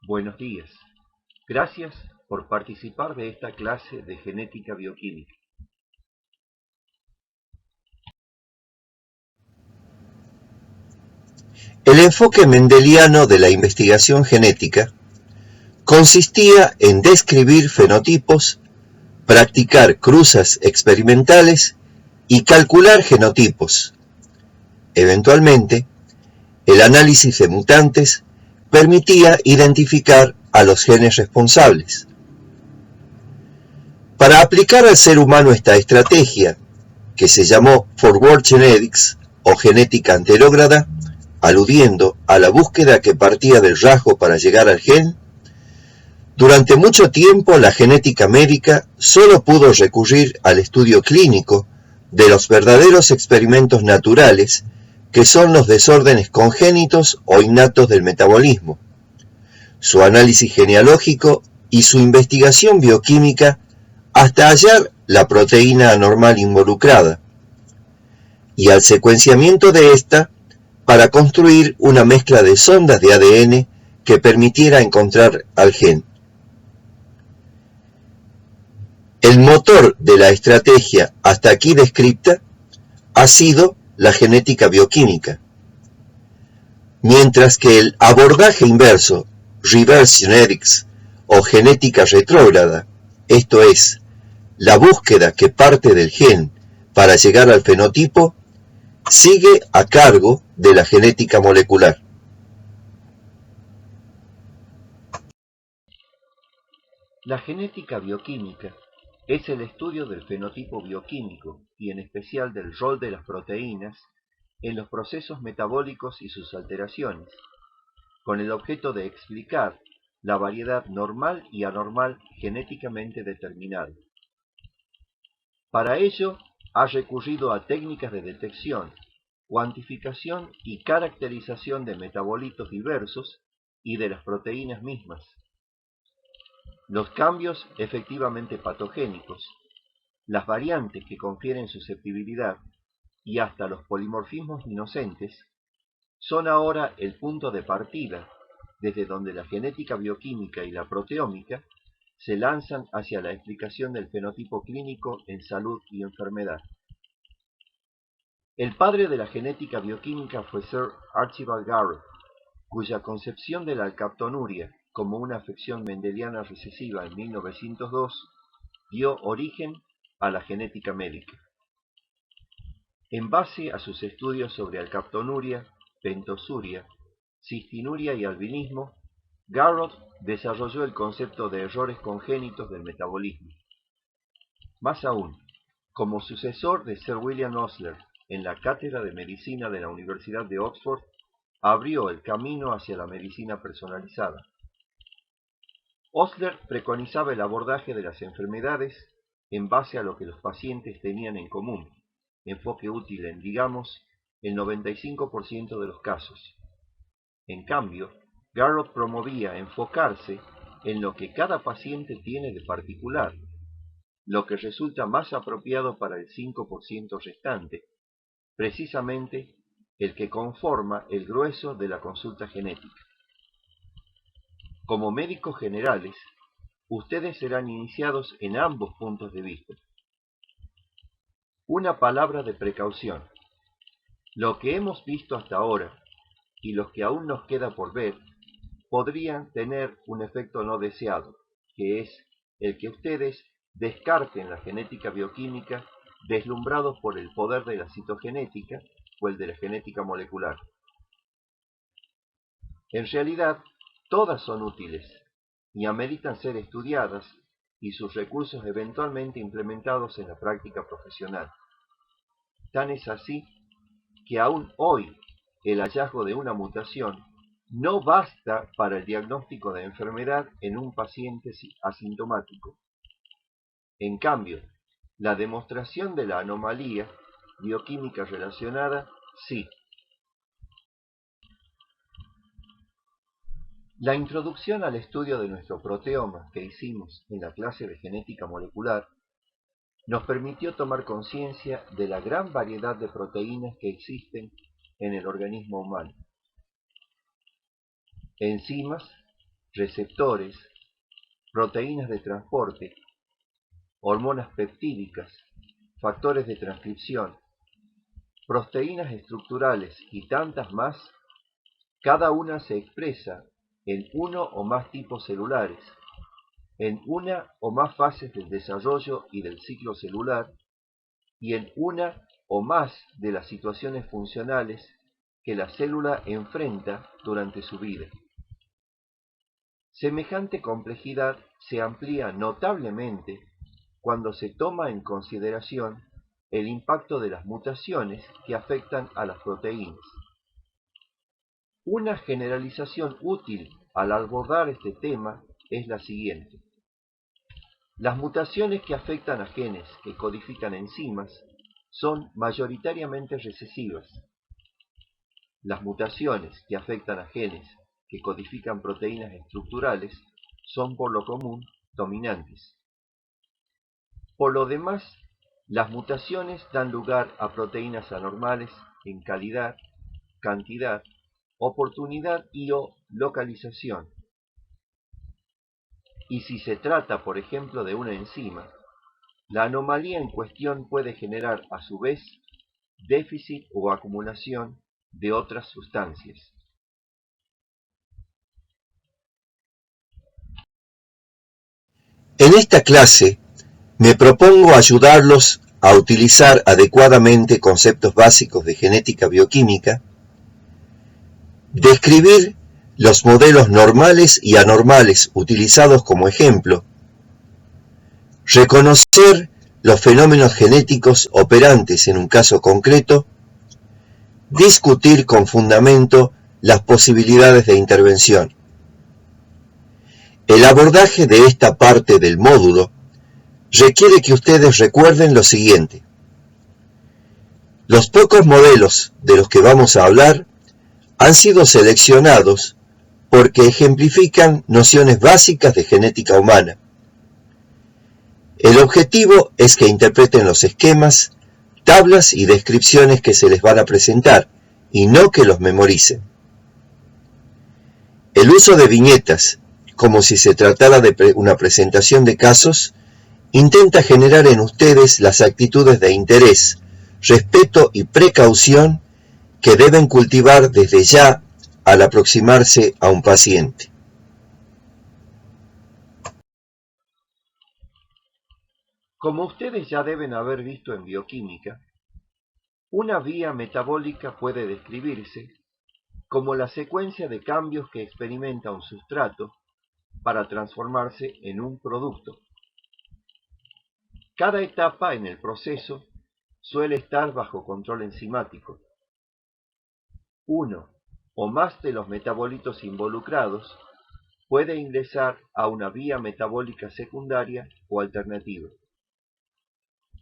Buenos días. Gracias por participar de esta clase de genética bioquímica. El enfoque mendeliano de la investigación genética consistía en describir fenotipos, practicar cruzas experimentales y calcular genotipos. Eventualmente, el análisis de mutantes permitía identificar a los genes responsables. Para aplicar al ser humano esta estrategia, que se llamó Forward Genetics o genética anterógrada, aludiendo a la búsqueda que partía del rasgo para llegar al gen, durante mucho tiempo la genética médica solo pudo recurrir al estudio clínico de los verdaderos experimentos naturales, que son los desórdenes congénitos o innatos del metabolismo, su análisis genealógico y su investigación bioquímica hasta hallar la proteína anormal involucrada, y al secuenciamiento de esta para construir una mezcla de sondas de ADN que permitiera encontrar al gen. El motor de la estrategia hasta aquí descrita ha sido la genética bioquímica, mientras que el abordaje inverso, reverse genetics o genética retrógrada, esto es, la búsqueda que parte del gen para llegar al fenotipo, sigue a cargo de la genética molecular. La genética bioquímica es el estudio del fenotipo bioquímico y en especial del rol de las proteínas en los procesos metabólicos y sus alteraciones, con el objeto de explicar la variedad normal y anormal genéticamente determinada. Para ello, ha recurrido a técnicas de detección, cuantificación y caracterización de metabolitos diversos y de las proteínas mismas. Los cambios efectivamente patogénicos, las variantes que confieren susceptibilidad y hasta los polimorfismos inocentes son ahora el punto de partida desde donde la genética bioquímica y la proteómica se lanzan hacia la explicación del fenotipo clínico en salud y enfermedad. El padre de la genética bioquímica fue Sir Archibald Garrett, cuya concepción de la alcaptonuria como una afección mendeliana recesiva en 1902 dio origen a la genética médica. En base a sus estudios sobre alcaptonuria, pentosuria, cistinuria y albinismo, Garrett desarrolló el concepto de errores congénitos del metabolismo. Más aún, como sucesor de Sir William Osler en la cátedra de medicina de la Universidad de Oxford, abrió el camino hacia la medicina personalizada. Osler preconizaba el abordaje de las enfermedades en base a lo que los pacientes tenían en común, enfoque útil en, digamos, el 95% de los casos. En cambio, Garrett promovía enfocarse en lo que cada paciente tiene de particular, lo que resulta más apropiado para el 5% restante, precisamente el que conforma el grueso de la consulta genética. Como médicos generales, ustedes serán iniciados en ambos puntos de vista. Una palabra de precaución. Lo que hemos visto hasta ahora, y los que aún nos queda por ver, podrían tener un efecto no deseado, que es el que ustedes descarten la genética bioquímica deslumbrados por el poder de la citogenética o el de la genética molecular. En realidad, todas son útiles y ameritan ser estudiadas y sus recursos eventualmente implementados en la práctica profesional. Tan es así que aún hoy el hallazgo de una mutación no basta para el diagnóstico de enfermedad en un paciente asintomático. En cambio, la demostración de la anomalía bioquímica relacionada, sí. La introducción al estudio de nuestro proteoma que hicimos en la clase de genética molecular nos permitió tomar conciencia de la gran variedad de proteínas que existen en el organismo humano. Enzimas, receptores, proteínas de transporte, hormonas peptídicas, factores de transcripción, proteínas estructurales y tantas más, cada una se expresa en uno o más tipos celulares, en una o más fases del desarrollo y del ciclo celular, y en una o más de las situaciones funcionales que la célula enfrenta durante su vida. Semejante complejidad se amplía notablemente cuando se toma en consideración el impacto de las mutaciones que afectan a las proteínas. Una generalización útil al abordar este tema es la siguiente. Las mutaciones que afectan a genes que codifican enzimas son mayoritariamente recesivas. Las mutaciones que afectan a genes que codifican proteínas estructurales son por lo común dominantes. Por lo demás, las mutaciones dan lugar a proteínas anormales en calidad, cantidad, oportunidad y o localización. Y si se trata, por ejemplo, de una enzima, la anomalía en cuestión puede generar a su vez déficit o acumulación de otras sustancias. En esta clase me propongo ayudarlos a utilizar adecuadamente conceptos básicos de genética bioquímica, describir los modelos normales y anormales utilizados como ejemplo, reconocer los fenómenos genéticos operantes en un caso concreto, discutir con fundamento las posibilidades de intervención. El abordaje de esta parte del módulo requiere que ustedes recuerden lo siguiente. Los pocos modelos de los que vamos a hablar han sido seleccionados porque ejemplifican nociones básicas de genética humana. El objetivo es que interpreten los esquemas, tablas y descripciones que se les van a presentar, y no que los memoricen. El uso de viñetas, como si se tratara de una presentación de casos, intenta generar en ustedes las actitudes de interés, respeto y precaución que deben cultivar desde ya al aproximarse a un paciente. Como ustedes ya deben haber visto en bioquímica, una vía metabólica puede describirse como la secuencia de cambios que experimenta un sustrato para transformarse en un producto. Cada etapa en el proceso suele estar bajo control enzimático. Uno o más de los metabolitos involucrados puede ingresar a una vía metabólica secundaria o alternativa,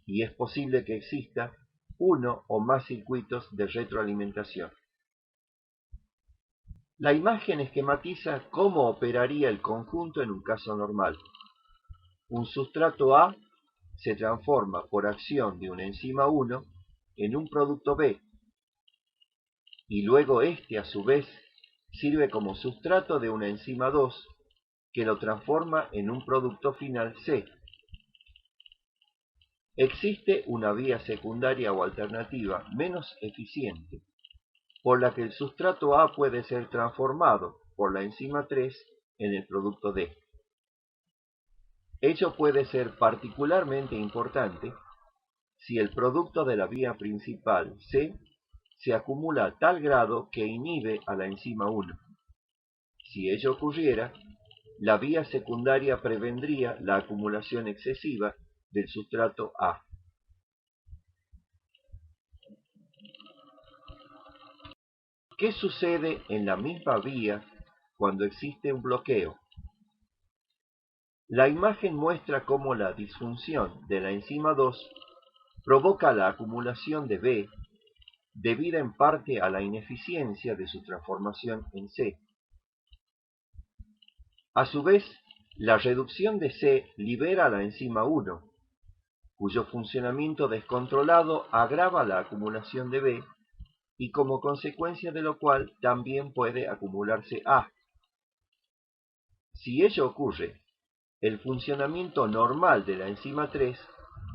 y es posible que exista uno o más circuitos de retroalimentación. La imagen esquematiza cómo operaría el conjunto en un caso normal. Un sustrato A se transforma por acción de una enzima 1 en un producto B, y luego este a su vez sirve como sustrato de una enzima 2 que lo transforma en un producto final C. Existe una vía secundaria o alternativa menos eficiente, por la que el sustrato A puede ser transformado por la enzima 3 en el producto D. Ello puede ser particularmente importante si el producto de la vía principal C se acumula a tal grado que inhibe a la enzima 1. Si ello ocurriera, la vía secundaria prevendría la acumulación excesiva del sustrato A. ¿Qué sucede en la misma vía cuando existe un bloqueo? La imagen muestra cómo la disfunción de la enzima 2 provoca la acumulación de B, debida en parte a la ineficiencia de su transformación en C. A su vez, la reducción de C libera a la enzima 1, cuyo funcionamiento descontrolado agrava la acumulación de B, y como consecuencia de lo cual también puede acumularse A. Si ello ocurre, el funcionamiento normal de la enzima 3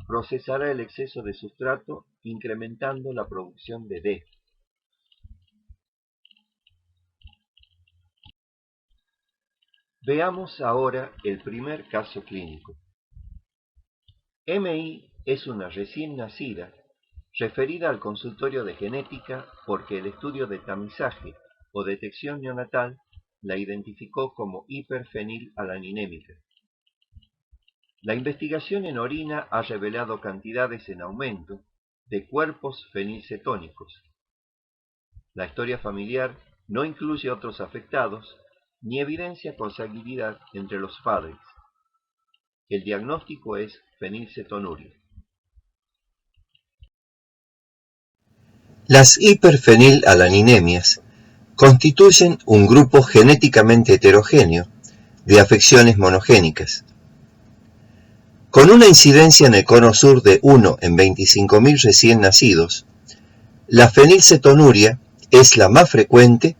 procesará el exceso de sustrato incrementando la producción de D. Veamos ahora el primer caso clínico. MI es una recién nacida referida al consultorio de genética porque el estudio de tamizaje o detección neonatal la identificó como hiperfenilalanínémica. La investigación en orina ha revelado cantidades en aumento de cuerpos fenilcetónicos. La historia familiar no incluye otros afectados ni evidencia consanguinidad entre los padres. El diagnóstico es fenilcetonuria. Las hiperfenilalanínemias constituyen un grupo genéticamente heterogéneo de afecciones monogénicas. Con una incidencia en el cono sur de 1 en 25.000 recién nacidos, la fenilcetonuria es la más frecuente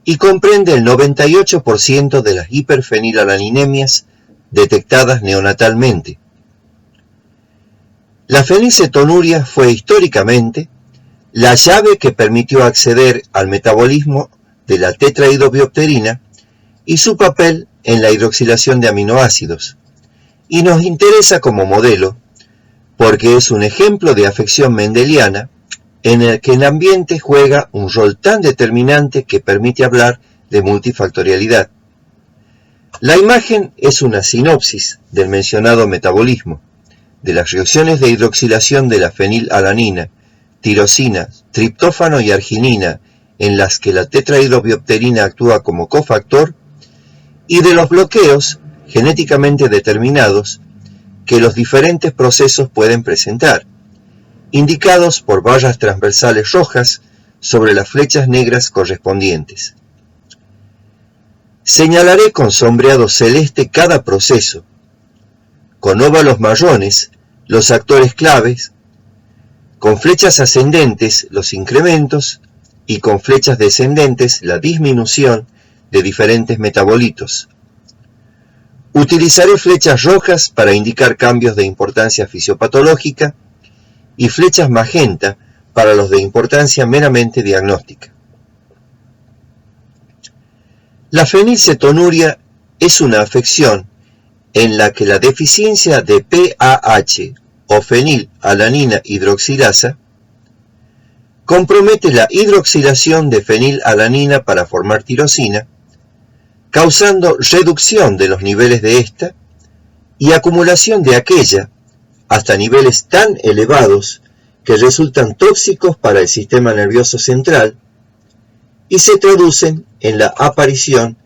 y comprende el 98% de las hiperfenilalanínemias detectadas neonatalmente. La fenilcetonuria fue históricamente la llave que permitió acceder al metabolismo de la tetrahidrobiopterina y su papel en la hidroxilación de aminoácidos, y nos interesa como modelo porque es un ejemplo de afección mendeliana en el que el ambiente juega un rol tan determinante que permite hablar de multifactorialidad. La imagen es una sinopsis del mencionado metabolismo, de las reacciones de hidroxilación de la fenilalanina, tirosina, triptófano y arginina, en las que la tetrahidrobiopterina actúa como cofactor, y de los bloqueos genéticamente determinados que los diferentes procesos pueden presentar, indicados por barras transversales rojas sobre las flechas negras correspondientes. Señalaré con sombreado celeste cada proceso, con óvalos marrones los actores claves, con flechas ascendentes los incrementos y con flechas descendentes la disminución de diferentes metabolitos. Utilizaré flechas rojas para indicar cambios de importancia fisiopatológica y flechas magenta para los de importancia meramente diagnóstica. La fenilcetonuria es una afección en la que la deficiencia de PAH o fenilalanina hidroxilasa compromete la hidroxilación de fenilalanina para formar tirosina, causando reducción de los niveles de esta y acumulación de aquella hasta niveles tan elevados que resultan tóxicos para el sistema nervioso central y se traducen en la aparición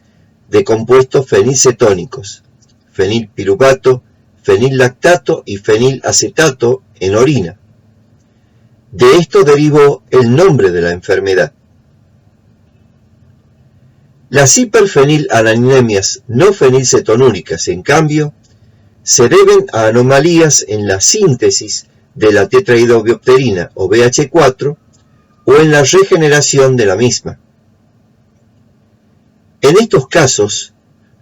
de compuestos fenilcetónicos, fenilpiruvato, fenillactato y fenilacetato en orina. De esto derivó el nombre de la enfermedad. Las hiperfenilalanínemias no fenilcetonúricas, en cambio, se deben a anomalías en la síntesis de la tetrahidrobiopterina o BH4 o en la regeneración de la misma. En estos casos,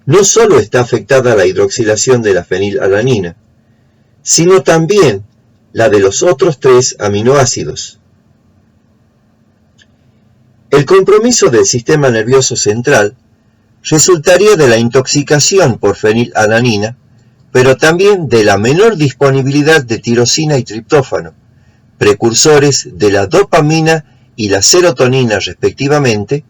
no solo está afectada la hidroxilación de la fenilalanina, sino también la de los otros 3 aminoácidos. El compromiso del sistema nervioso central resultaría de la intoxicación por fenilalanina, pero también de la menor disponibilidad de tirosina y triptófano, precursores de la dopamina y la serotonina respectivamente,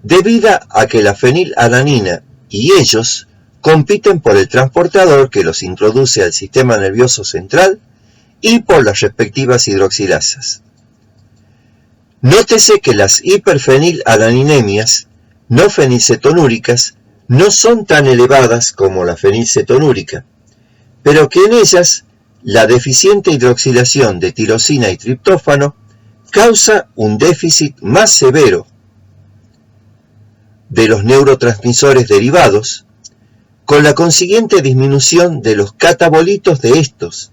debido a que la fenilalanina y ellos compiten por el transportador que los introduce al sistema nervioso central y por las respectivas hidroxilasas. Nótese que las hiperfenilalanínemias no fenilcetonúricas no son tan elevadas como la fenilcetonúrica, pero que en ellas la deficiente hidroxilación de tirosina y triptófano causa un déficit más severo de los neurotransmisores derivados, con la consiguiente disminución de los catabolitos de estos,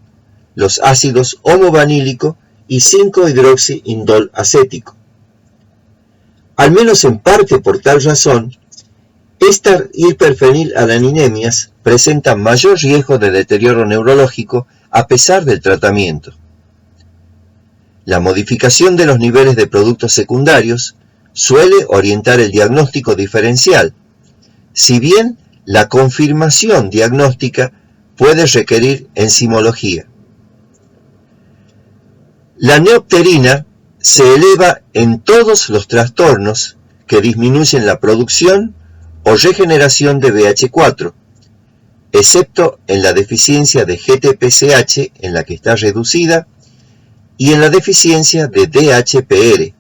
los ácidos homovanílico y 5-hidroxiindol acético. Al menos en parte por tal razón, Estas hiperfenilalaniniemias presentan mayor riesgo de deterioro neurológico a pesar del tratamiento. La modificación de los niveles de productos secundarios suele orientar el diagnóstico diferencial, si bien la confirmación diagnóstica puede requerir enzimología. La neopterina se eleva en todos los trastornos que disminuyen la producción o regeneración de BH4, excepto en la deficiencia de GTPCH, en la que está reducida, y en la deficiencia de DHPR.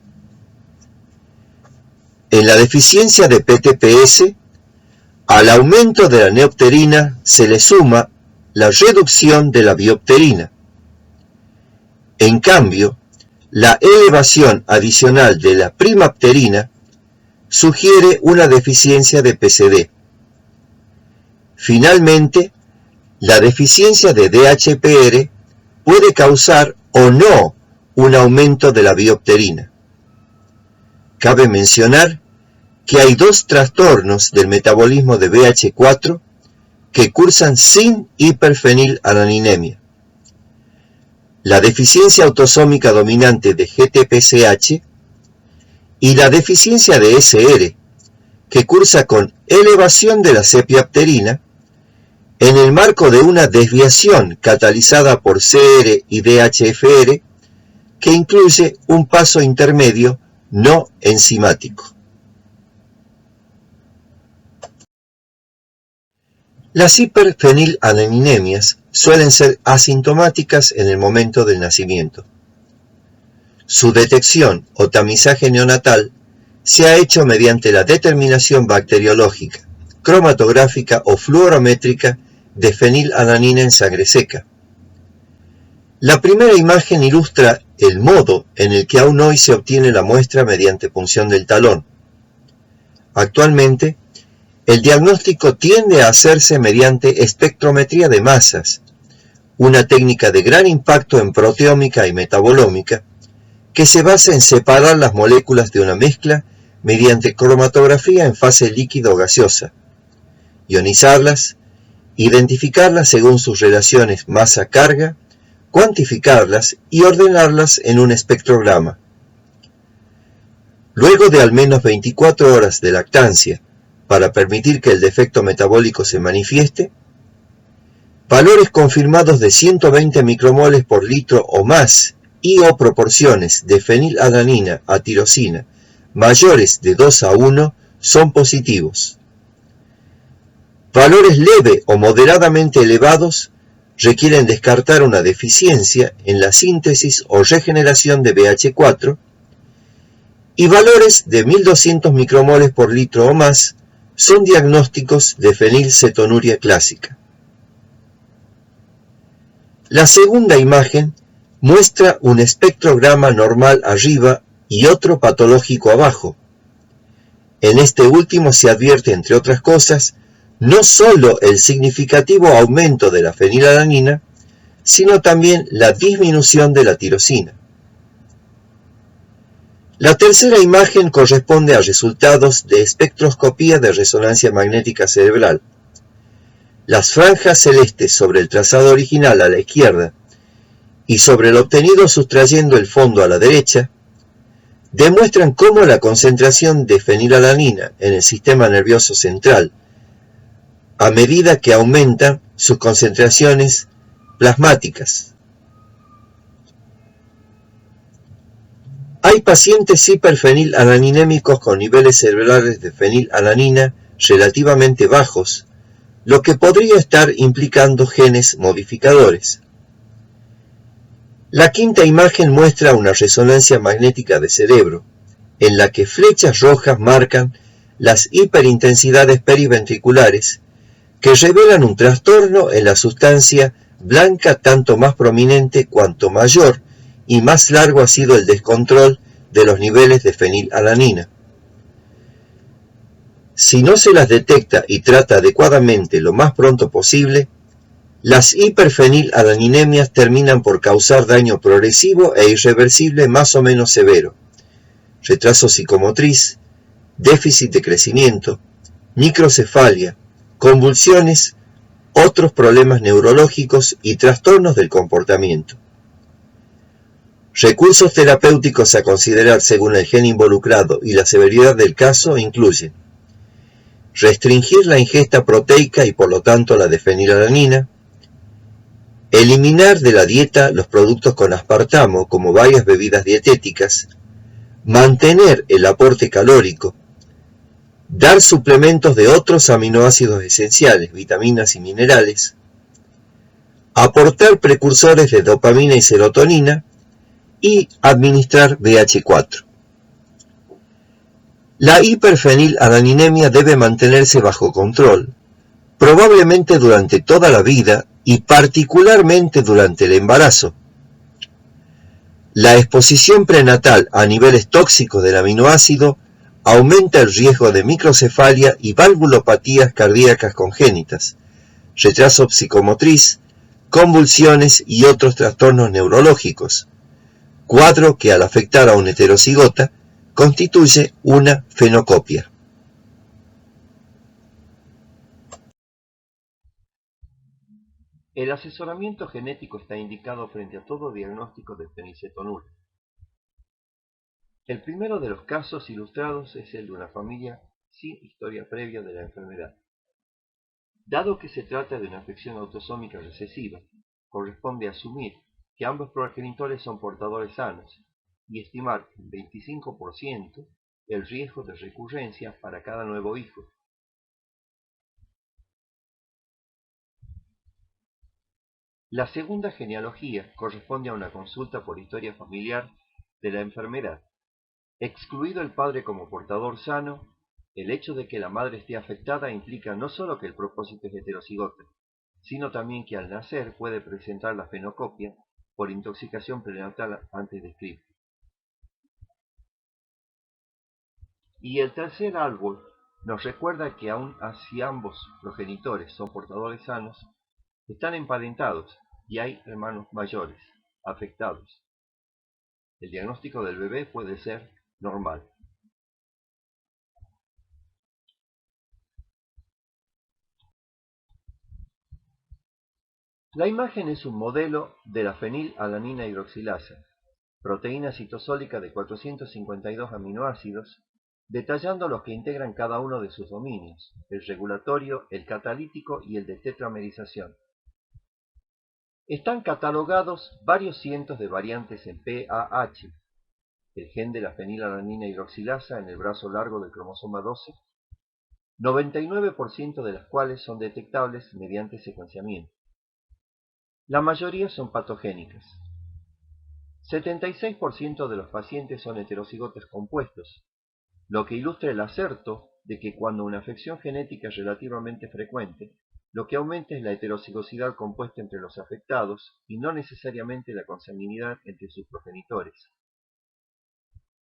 En la deficiencia de PTPS, al aumento de la neopterina se le suma la reducción de la biopterina. En cambio, la elevación adicional de la primapterina sugiere una deficiencia de PCD. Finalmente, la deficiencia de DHPR puede causar o no un aumento de la biopterina. Cabe mencionar que hay dos trastornos del metabolismo de BH4 que cursan sin hiperfenilalaninemias: la deficiencia autosómica dominante de GTPCH y la deficiencia de SR, que cursa con elevación de la sepiapterina en el marco de una desviación catalizada por CR y DHFR que incluye un paso intermedio no enzimático. Las hiperfenilaninemias suelen ser asintomáticas en el momento del nacimiento. Su detección o tamizaje neonatal se ha hecho mediante la determinación bacteriológica, cromatográfica o fluorométrica de fenilalanina en sangre seca. La primera imagen ilustra el modo en el que aún hoy se obtiene la muestra mediante punción del talón. Actualmente, el diagnóstico tiende a hacerse mediante espectrometría de masas, una técnica de gran impacto en proteómica y metabolómica, que se basa en separar las moléculas de una mezcla mediante cromatografía en fase líquido o gaseosa, ionizarlas, identificarlas según sus relaciones masa-carga, cuantificarlas y ordenarlas en un espectrograma. Luego de al menos 24 horas de lactancia para permitir que el defecto metabólico se manifieste, valores confirmados de 120 micromoles por litro o más y o proporciones de fenilalanina a tirosina mayores de 2:1 son positivos. Valores leve o moderadamente elevados requieren descartar una deficiencia en la síntesis o regeneración de BH4, y valores de 1200 micromoles por litro o más son diagnósticos de fenilcetonuria clásica. La segunda imagen muestra un espectrograma normal arriba y otro patológico abajo. En este último se advierte, entre otras cosas, no solo el significativo aumento de la fenilalanina, sino también la disminución de la tirosina. La tercera imagen corresponde a resultados de espectroscopía de resonancia magnética cerebral. Las franjas celestes sobre el trazado original a la izquierda y sobre el obtenido sustrayendo el fondo a la derecha demuestran cómo la concentración de fenilalanina en el sistema nervioso central, a medida que aumentan sus concentraciones plasmáticas. Hay pacientes hiperfenilalanínicos con niveles cerebrales de fenilalanina relativamente bajos, lo que podría estar implicando genes modificadores. La quinta imagen muestra una resonancia magnética de cerebro, en la que flechas rojas marcan las hiperintensidades periventriculares, que revelan un trastorno en la sustancia blanca tanto más prominente cuanto mayor y más largo ha sido el descontrol de los niveles de fenilalanina. Si no se las detecta y trata adecuadamente lo más pronto posible, las hiperfenilaninemias terminan por causar daño progresivo e irreversible más o menos severo, retraso psicomotriz, déficit de crecimiento, microcefalia, convulsiones, otros problemas neurológicos y trastornos del comportamiento. Recursos terapéuticos a considerar según el gen involucrado y la severidad del caso incluyen restringir la ingesta proteica y por lo tanto la de fenilalanina, eliminar de la dieta los productos con aspartamo como varias bebidas dietéticas, mantener el aporte calórico, dar suplementos de otros aminoácidos esenciales, vitaminas y minerales, aportar precursores de dopamina y serotonina y administrar BH4. La hiperfenilalaninemiia debe mantenerse bajo control, probablemente durante toda la vida y particularmente durante el embarazo. La exposición prenatal a niveles tóxicos del aminoácido aumenta el riesgo de microcefalia y valvulopatías cardíacas congénitas, retraso psicomotriz, convulsiones y otros trastornos neurológicos, cuadro que al afectar a un heterocigota constituye una fenocopia. El asesoramiento genético está indicado frente a todo diagnóstico de fenilcetonuria. El primero de los casos ilustrados es el de una familia sin historia previa de la enfermedad. Dado que se trata de una afección autosómica recesiva, corresponde asumir que ambos progenitores son portadores sanos y estimar en 25% el riesgo de recurrencia para cada nuevo hijo. La segunda genealogía corresponde a una consulta por historia familiar de la enfermedad. Excluido el padre como portador sano, el hecho de que la madre esté afectada implica no solo que el propósito es heterocigote, sino también que al nacer puede presentar la fenocopia por intoxicación prenatal antes descrita. Y el tercer árbol nos recuerda que aun si ambos progenitores son portadores sanos, están emparentados y hay hermanos mayores afectados. El diagnóstico del bebé puede ser normal. La imagen es un modelo de la fenilalanina hidroxilasa, proteína citosólica de 452 aminoácidos, detallando los que integran cada uno de sus dominios, el regulatorio, el catalítico y el de tetramerización. Están catalogados varios cientos de variantes en PAH, el gen de la fenilalanina hidroxilasa en el brazo largo del cromosoma 12, 99% de las cuales son detectables mediante secuenciamiento. La mayoría son patogénicas. 76% de los pacientes son heterocigotes compuestos, lo que ilustra el acerto de que cuando una afección genética es relativamente frecuente, lo que aumenta es la heterocigosidad compuesta entre los afectados y no necesariamente la consanguinidad entre sus progenitores.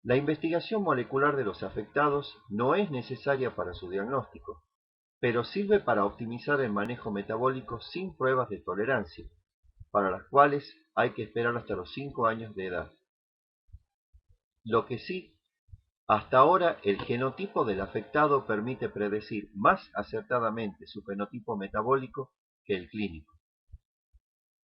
La investigación molecular de los afectados no es necesaria para su diagnóstico, pero sirve para optimizar el manejo metabólico sin pruebas de tolerancia, para las cuales hay que esperar hasta los 5 años de edad. Lo que sí, hasta ahora el genotipo del afectado permite predecir más acertadamente su fenotipo metabólico que el clínico.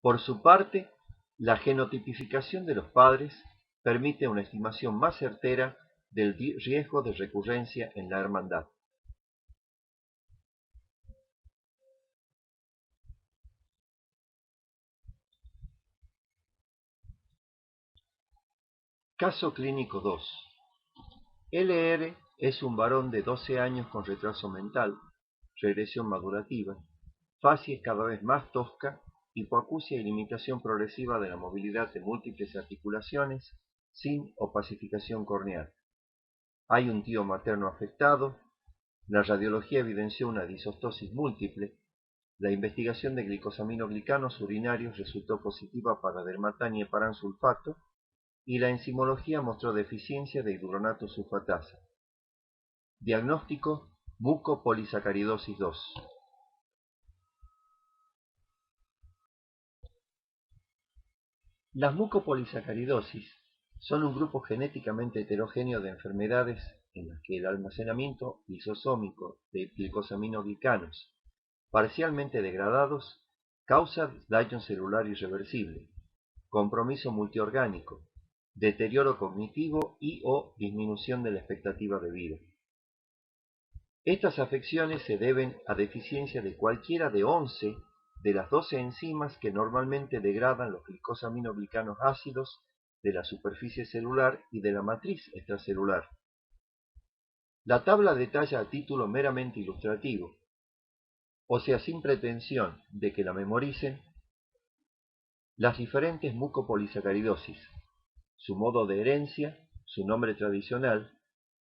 Por su parte, la genotipificación de los padres permite una estimación más certera del riesgo de recurrencia en la hermandad. Caso clínico 2. LR es un varón de 12 años con retraso mental, regresión madurativa, facies cada vez más tosca, hipoacusia y limitación progresiva de la movilidad de múltiples articulaciones, sin opacificación corneal. Hay un tío materno afectado, la radiología evidenció una disostosis múltiple, la investigación de glicosaminoglicanos urinarios resultó positiva para dermatán y heparansulfato, y la enzimología mostró deficiencia de hidronato sulfatasa. Diagnóstico: mucopolisacaridosis 2. Las mucopolisacaridosis son un grupo genéticamente heterogéneo de enfermedades en las que el almacenamiento lisosómico de glicosaminoglicanos parcialmente degradados causa daño celular irreversible, compromiso multiorgánico, deterioro cognitivo y o disminución de la expectativa de vida. Estas afecciones se deben a deficiencia de cualquiera de 11 de las 12 enzimas que normalmente degradan los glicosaminoglicanos ácidos de la superficie celular y de la matriz extracelular. La tabla detalla a título meramente ilustrativo, o sea, sin pretensión de que la memoricen, las diferentes mucopolisacaridosis, su modo de herencia, su nombre tradicional,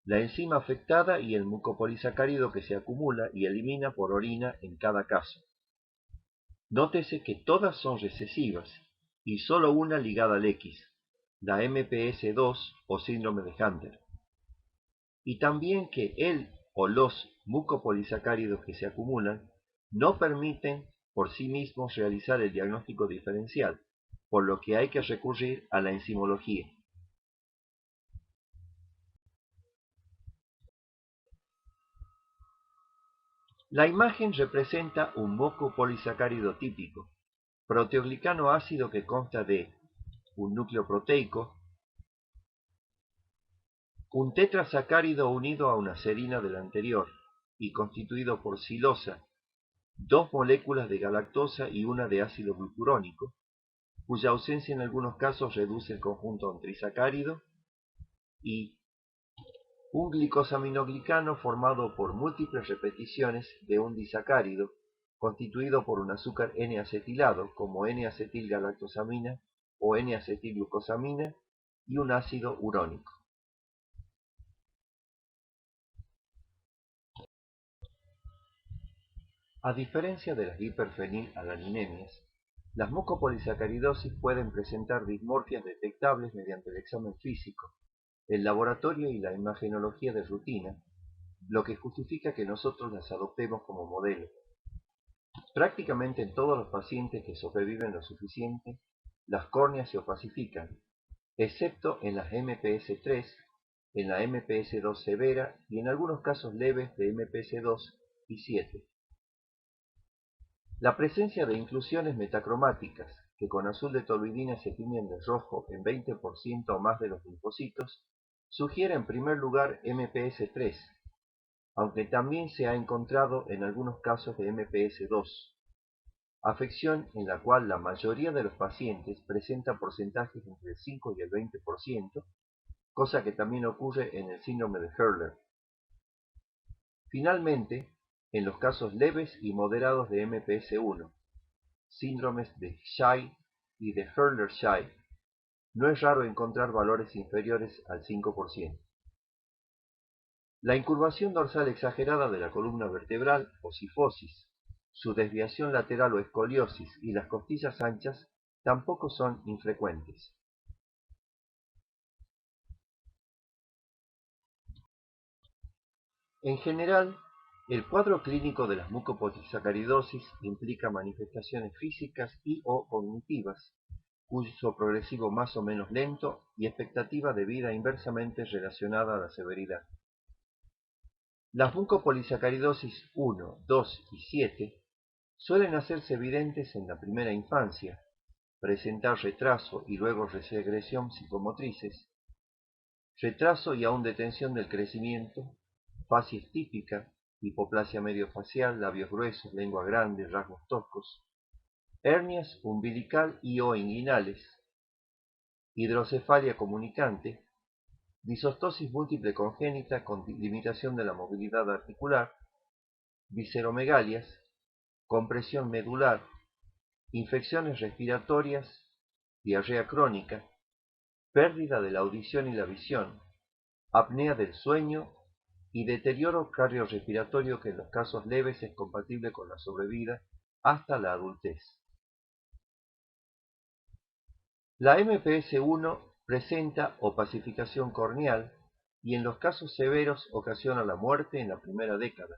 la enzima afectada y el mucopolisacárido que se acumula y elimina por orina en cada caso. Nótese que todas son recesivas y solo una ligada al X, la MPS2 o síndrome de Hunter. Y también que el o los mucopolisacáridos que se acumulan no permiten por sí mismos realizar el diagnóstico diferencial, por lo que hay que recurrir a la enzimología. La imagen representa un mucopolisacárido típico, proteoglicano ácido que consta de un núcleo proteico, un tetrasacárido unido a una serina del anterior y constituido por silosa, 2 moléculas de galactosa y una de ácido glucurónico, cuya ausencia en algunos casos reduce el conjunto a un trisacárido, y un glicosaminoglicano formado por múltiples repeticiones de un disacárido, constituido por un azúcar N-acetilado, como N-acetilgalactosamina o N-acetilglucosamina, y un ácido urónico. A diferencia de las hiperfenilalaniniemias, las mucopolisacaridosis pueden presentar dismorfias detectables mediante el examen físico, el laboratorio y la imagenología de rutina, lo que justifica que nosotros las adoptemos como modelo. Prácticamente en todos los pacientes que sobreviven lo suficiente, las córneas se opacifican, excepto en las MPS3, en la MPS2 severa y en algunos casos leves de MPS2 y 7. La presencia de inclusiones metacromáticas, que con azul de toluidina se tiñen de rojo en 20% o más de los linfocitos, sugiere en primer lugar MPS3, aunque también se ha encontrado en algunos casos de MPS2, afección en la cual la mayoría de los pacientes presenta porcentajes entre el 5 y el 20%, cosa que también ocurre en el síndrome de Hurler. Finalmente, en los casos leves y moderados de MPS1, síndromes de Shy y de Hurler-Shy, no es raro encontrar valores inferiores al 5%. La incurvación dorsal exagerada de la columna vertebral o cifosis, su desviación lateral o escoliosis y las costillas anchas tampoco son infrecuentes. En general, el cuadro clínico de las mucopolisacaridosis implica manifestaciones físicas y o cognitivas, curso progresivo más o menos lento y expectativa de vida inversamente relacionada a la severidad. Las mucopolisacaridosis 1, 2 y 7 suelen hacerse evidentes en la primera infancia, presentar retraso y luego regresión psicomotrices, retraso y aún detención del crecimiento, facies típica, hipoplasia mediofacial, labios gruesos, lengua grande, rasgos toscos, hernias umbilical y o inguinales, hidrocefalia comunicante, disostosis múltiple congénita con limitación de la movilidad articular, visceromegalias, compresión medular, infecciones respiratorias, diarrea crónica, pérdida de la audición y la visión, apnea del sueño y deterioro cardiorrespiratorio que en los casos leves es compatible con la sobrevida hasta la adultez. La MPS1 presenta opacificación corneal y en los casos severos ocasiona la muerte en la primera década.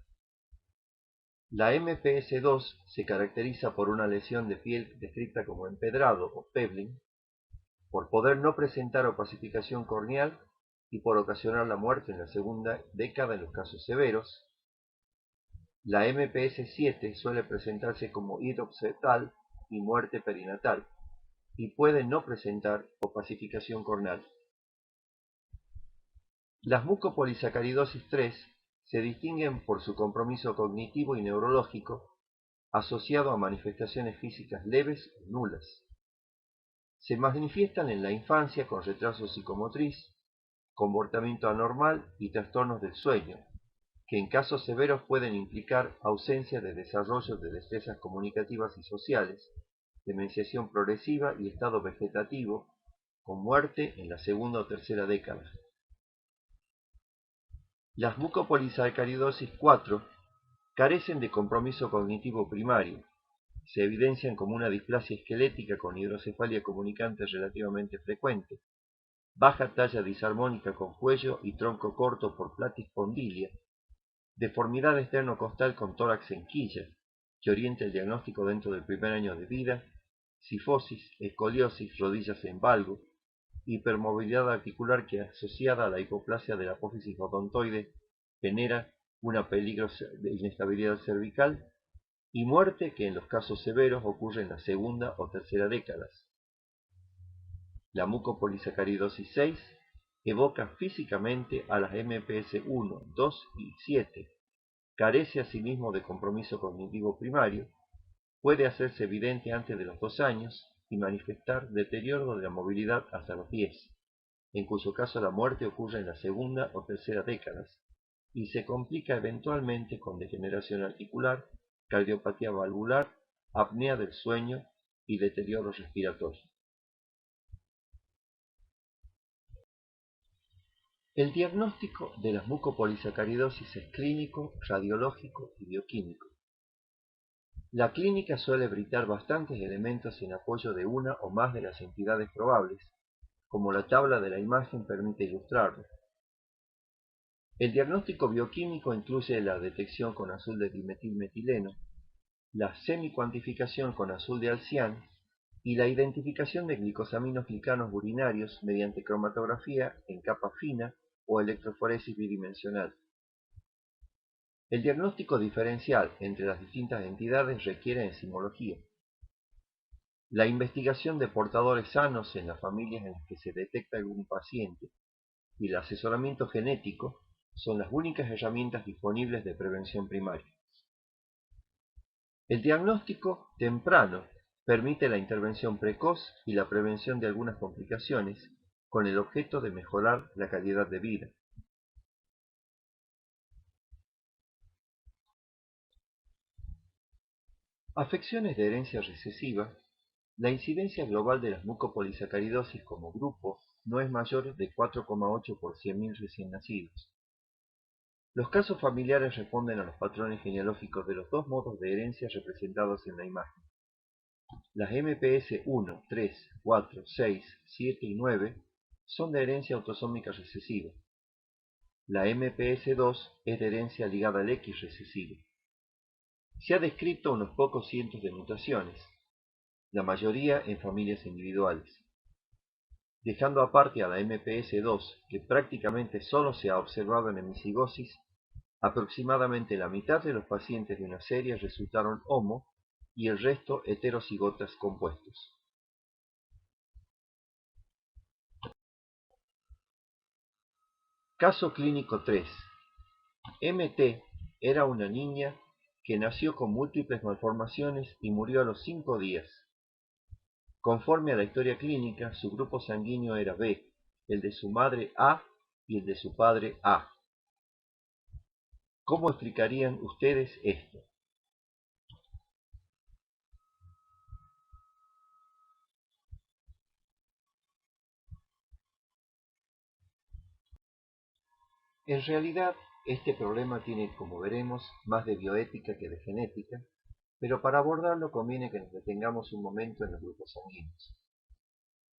La MPS2 se caracteriza por una lesión de piel descrita como empedrado o pebbling, por poder no presentar opacificación corneal y por ocasionar la muerte en la segunda década en los casos severos. La MPS-7 suele presentarse como hidrocetal y muerte perinatal, y puede no presentar opacificación corneal. Las mucopolisacaridosis 3 se distinguen por su compromiso cognitivo y neurológico asociado a manifestaciones físicas leves o nulas. Se manifiestan en la infancia con retraso psicomotriz, comportamiento anormal y trastornos del sueño, que en casos severos pueden implicar ausencia de desarrollo de destrezas comunicativas y sociales, demenciación progresiva y estado vegetativo, con muerte en la segunda o tercera década. Las mucopolisacaridosis 4 carecen de compromiso cognitivo primario. Se evidencian como una displasia esquelética con hidrocefalia comunicante relativamente frecuente, baja talla disarmónica con cuello y tronco corto por platispondilia, deformidad esternocostal con tórax en quilla, que orienta el diagnóstico dentro del primer año de vida, cifosis, escoliosis, rodillas en valgo, hipermovilidad articular que asociada a la hipoplasia de la apófisis odontoide genera una peligro de inestabilidad cervical, y muerte que en los casos severos ocurre en la segunda o tercera décadas. La mucopolisacaridosis 6 evoca físicamente a las MPS 1, 2 y 7, carece asimismo de compromiso cognitivo primario, puede hacerse evidente antes de los 2 años y manifestar deterioro de la movilidad hasta los 10, en cuyo caso la muerte ocurre en la segunda o tercera décadas, y se complica eventualmente con degeneración articular, cardiopatía valvular, apnea del sueño y deterioro respiratorio. El diagnóstico de las mucopolisacaridosis es clínico, radiológico y bioquímico. La clínica suele brindar bastantes elementos en apoyo de una o más de las entidades probables, como la tabla de la imagen permite ilustrarlo. El diagnóstico bioquímico incluye la detección con azul de dimetilmetileno, la semicuantificación con azul de alcián y la identificación de glicosaminos glicanos urinarios mediante cromatografía en capa fina o electroforesis bidimensional. El diagnóstico diferencial entre las distintas entidades requiere enzimología. La investigación de portadores sanos en las familias en las que se detecta algún paciente y el asesoramiento genético son las únicas herramientas disponibles de prevención primaria. El diagnóstico temprano permite la intervención precoz y la prevención de algunas complicaciones con el objeto de mejorar la calidad de vida. Afecciones de herencia recesiva. La incidencia global de las mucopolisacaridosis como grupo no es mayor de 4,8 por 100.000 recién nacidos. Los casos familiares responden a los patrones genealógicos de los dos modos de herencia representados en la imagen. Las MPS 1, 3, 4, 6, 7 y 9 son de herencia autosómica recesiva. La MPS 2 es de herencia ligada al X recesivo. Se ha descrito unos pocos cientos de mutaciones, la mayoría en familias individuales. Dejando aparte a la MPS 2, que prácticamente solo se ha observado en hemicigosis, aproximadamente la mitad de los pacientes de una serie resultaron homo y el resto heterocigotas compuestos. Caso clínico 3. MT era una niña que nació con múltiples malformaciones y murió a los 5 días. Conforme a la historia clínica, su grupo sanguíneo era B, el de su madre A y el de su padre A. ¿Cómo explicarían ustedes esto? En realidad, este problema tiene, como veremos, más de bioética que de genética, pero para abordarlo conviene que nos detengamos un momento en los grupos sanguíneos.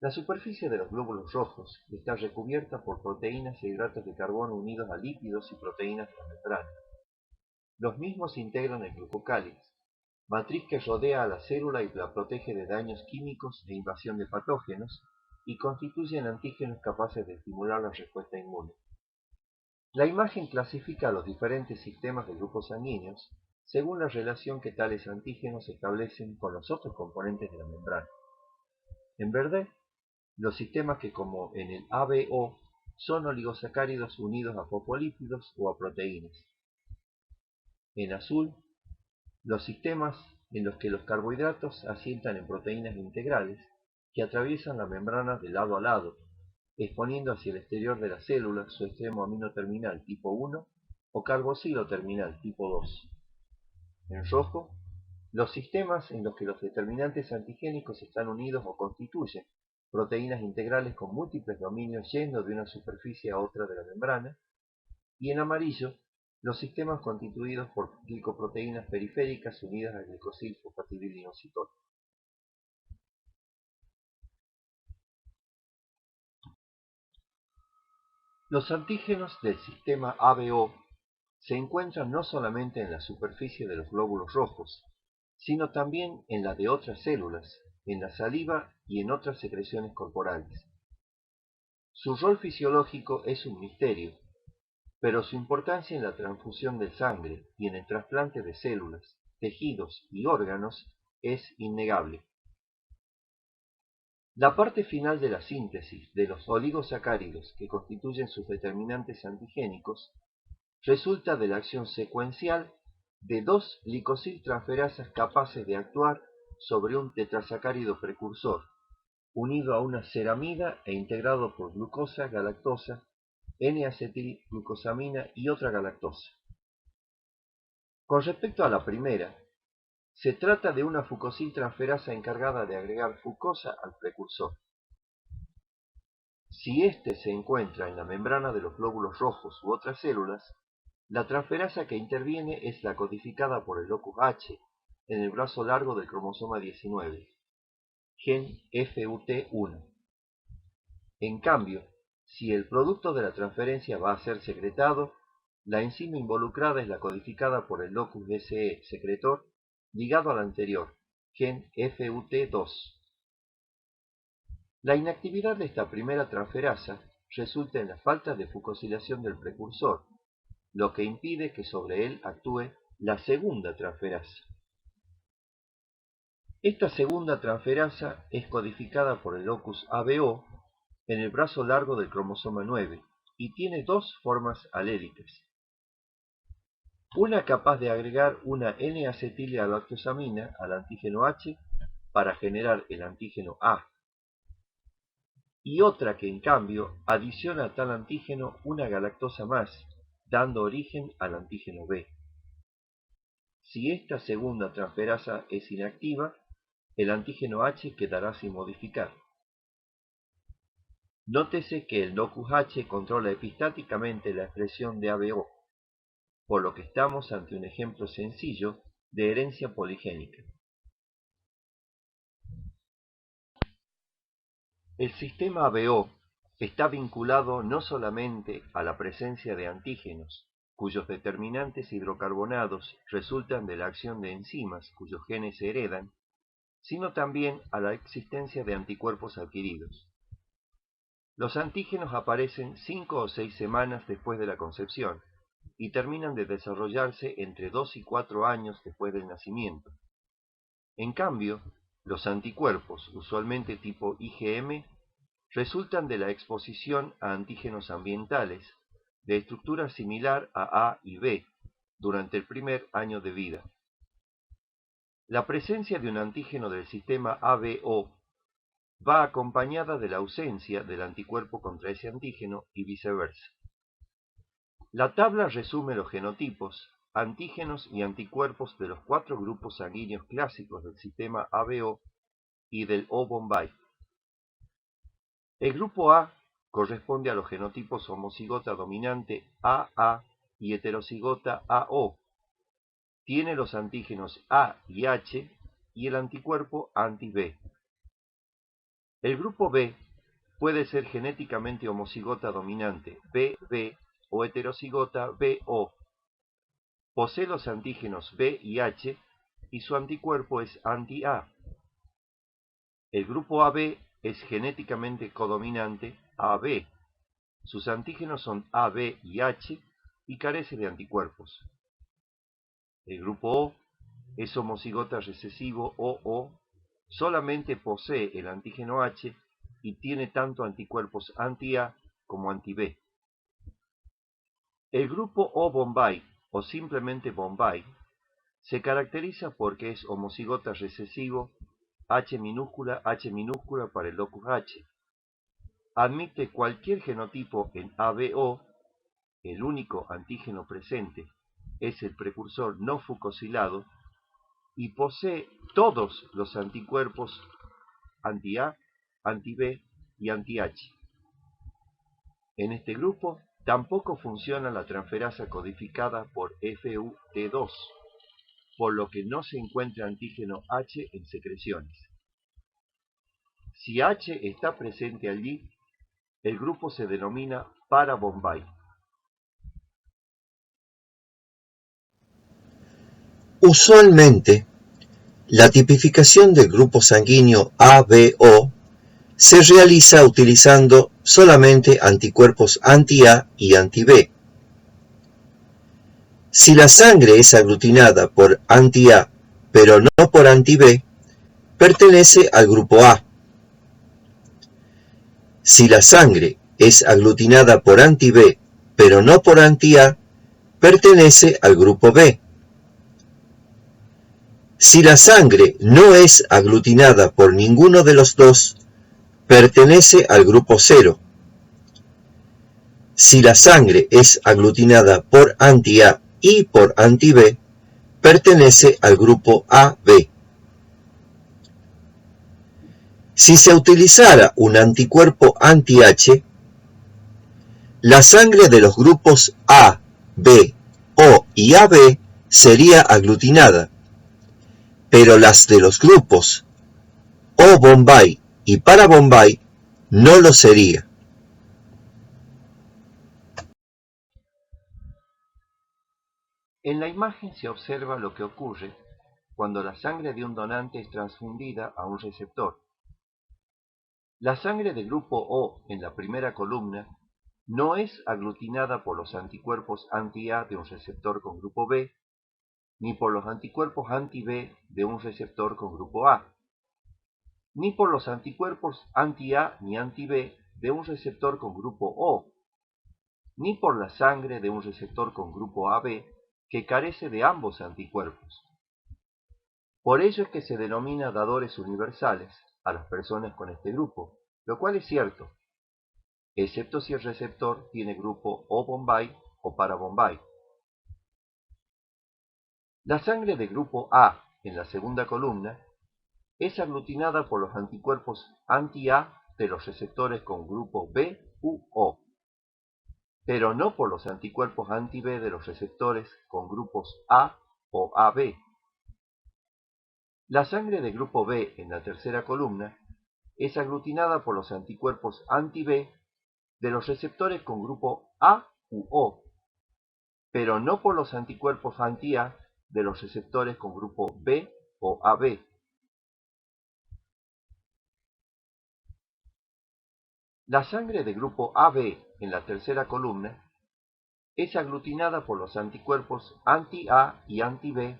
La superficie de los glóbulos rojos está recubierta por proteínas e hidratos de carbono unidos a lípidos y proteínas de la membrana. Los mismos integran el glucocálix, matriz que rodea a la célula y la protege de daños químicos e invasión de patógenos, y constituyen antígenos capaces de estimular la respuesta inmune. La imagen clasifica a los diferentes sistemas de grupos sanguíneos según la relación que tales antígenos establecen con los otros componentes de la membrana. En verde, los sistemas que, como en el ABO, son oligosacáridos unidos a fosfolípidos o a proteínas. En azul, los sistemas en los que los carbohidratos asientan en proteínas integrales que atraviesan la membrana de lado a lado, exponiendo hacia el exterior de la célula su extremo amino terminal tipo 1 o carboxilo terminal tipo 2. En rojo, los sistemas en los que los determinantes antigénicos están unidos o constituyen proteínas integrales con múltiples dominios yendo de una superficie a otra de la membrana, y en amarillo, los sistemas constituidos por glicoproteínas periféricas unidas al glicosil fosfatidilinositol. Los antígenos del sistema ABO se encuentran no solamente en la superficie de los glóbulos rojos, sino también en la de otras células, en la saliva y en otras secreciones corporales. Su rol fisiológico es un misterio, pero su importancia en la transfusión de sangre y en el trasplante de células, tejidos y órganos es innegable. La parte final de la síntesis de los oligosacáridos que constituyen sus determinantes antigénicos resulta de la acción secuencial de dos glicosiltransferasas capaces de actuar sobre un tetrasacárido precursor, unido a una ceramida e integrado por glucosa, galactosa, N-acetilglucosamina y otra galactosa. Con respecto a la primera, se trata de una fucosiltransferasa encargada de agregar fucosa al precursor. Si éste se encuentra en la membrana de los glóbulos rojos u otras células, la transferasa que interviene es la codificada por el locus H en el brazo largo del cromosoma 19, gen FUT1. En cambio, si el producto de la transferencia va a ser secretado, la enzima involucrada es la codificada por el locus SE secretor ligado al anterior, gen FUT2. La inactividad de esta primera transferasa resulta en la falta de fucosilación del precursor, lo que impide que sobre él actúe la segunda transferasa. Esta segunda transferasa es codificada por el locus ABO en el brazo largo del cromosoma 9 y tiene dos formas alélicas. Una capaz de agregar una N-acetilgalactosamina al antígeno H para generar el antígeno A, y otra que en cambio adiciona a tal antígeno una galactosa más, dando origen al antígeno B. Si esta segunda transferasa es inactiva, el antígeno H quedará sin modificar. Nótese que el locus H controla epistáticamente la expresión de ABO, por lo que estamos ante un ejemplo sencillo de herencia poligénica. El sistema ABO está vinculado no solamente a la presencia de antígenos, cuyos determinantes hidrocarbonados resultan de la acción de enzimas cuyos genes se heredan, sino también a la existencia de anticuerpos adquiridos. Los antígenos aparecen 5 o 6 semanas después de la concepción y terminan de desarrollarse entre 2 y 4 años después del nacimiento. En cambio, los anticuerpos, usualmente tipo IgM, resultan de la exposición a antígenos ambientales de estructura similar a A y B durante el primer año de vida. La presencia de un antígeno del sistema ABO va acompañada de la ausencia del anticuerpo contra ese antígeno y viceversa. La tabla resume los genotipos, antígenos y anticuerpos de los 4 grupos sanguíneos clásicos del sistema ABO y del O-Bombay. El grupo A corresponde a los genotipos homocigota dominante AA y heterocigota AO. Tiene los antígenos A y H y el anticuerpo anti-B. El grupo B puede ser genéticamente homocigota dominante BB o heterocigota BO. Posee los antígenos B y H y su anticuerpo es anti-A. El grupo AB es genéticamente codominante AB. Sus antígenos son AB y H y carece de anticuerpos. El grupo O es homocigota recesivo OO, solamente posee el antígeno H y tiene tanto anticuerpos anti-A como anti-B. El grupo O Bombay, o simplemente Bombay, se caracteriza porque es homocigota recesivo H minúscula para el locus H. Admite cualquier genotipo en ABO, el único antígeno presente es el precursor no fucosilado y posee todos los anticuerpos anti-A, anti-B y anti-H. En este grupo tampoco funciona la transferasa codificada por FUT2, por lo que no se encuentra antígeno H en secreciones. Si H está presente allí, el grupo se denomina para-Bombay. Usualmente, la tipificación del grupo sanguíneo ABO se realiza utilizando solamente anticuerpos anti-A y anti-B. Si la sangre es aglutinada por anti-A pero no por anti-B, pertenece al grupo A. Si la sangre es aglutinada por anti-B pero no por anti-A, pertenece al grupo B. Si la sangre no es aglutinada por ninguno de los dos, pertenece al grupo 0. Si la sangre es aglutinada por anti-A y por anti-B, pertenece al grupo AB. Si se utilizara un anticuerpo anti-H, la sangre de los grupos A, B, O y AB sería aglutinada, pero las de los grupos O Bombay y para Bombay no lo sería. En la imagen se observa lo que ocurre cuando la sangre de un donante es transfundida a un receptor. La sangre de grupo O en la primera columna no es aglutinada por los anticuerpos anti-A de un receptor con grupo B, ni por los anticuerpos anti-B de un receptor con grupo A, ni por los anticuerpos anti-A ni anti-B de un receptor con grupo O, ni por la sangre de un receptor con grupo AB que carece de ambos anticuerpos. Por ello es que se denomina dadores universales a las personas con este grupo, lo cual es cierto, excepto si el receptor tiene grupo O Bombay o para Bombay. La sangre de grupo A en la segunda columna es aglutinada por los anticuerpos anti-A de los receptores con grupo B u O, pero no por los anticuerpos anti-B de los receptores con grupos A o AB. La sangre de grupo B en la tercera columna es aglutinada por los anticuerpos anti-B de los receptores con grupo A u O, pero no por los anticuerpos anti-A de los receptores con grupo B o AB. La sangre de grupo AB en la tercera columna es aglutinada por los anticuerpos anti-A y anti-B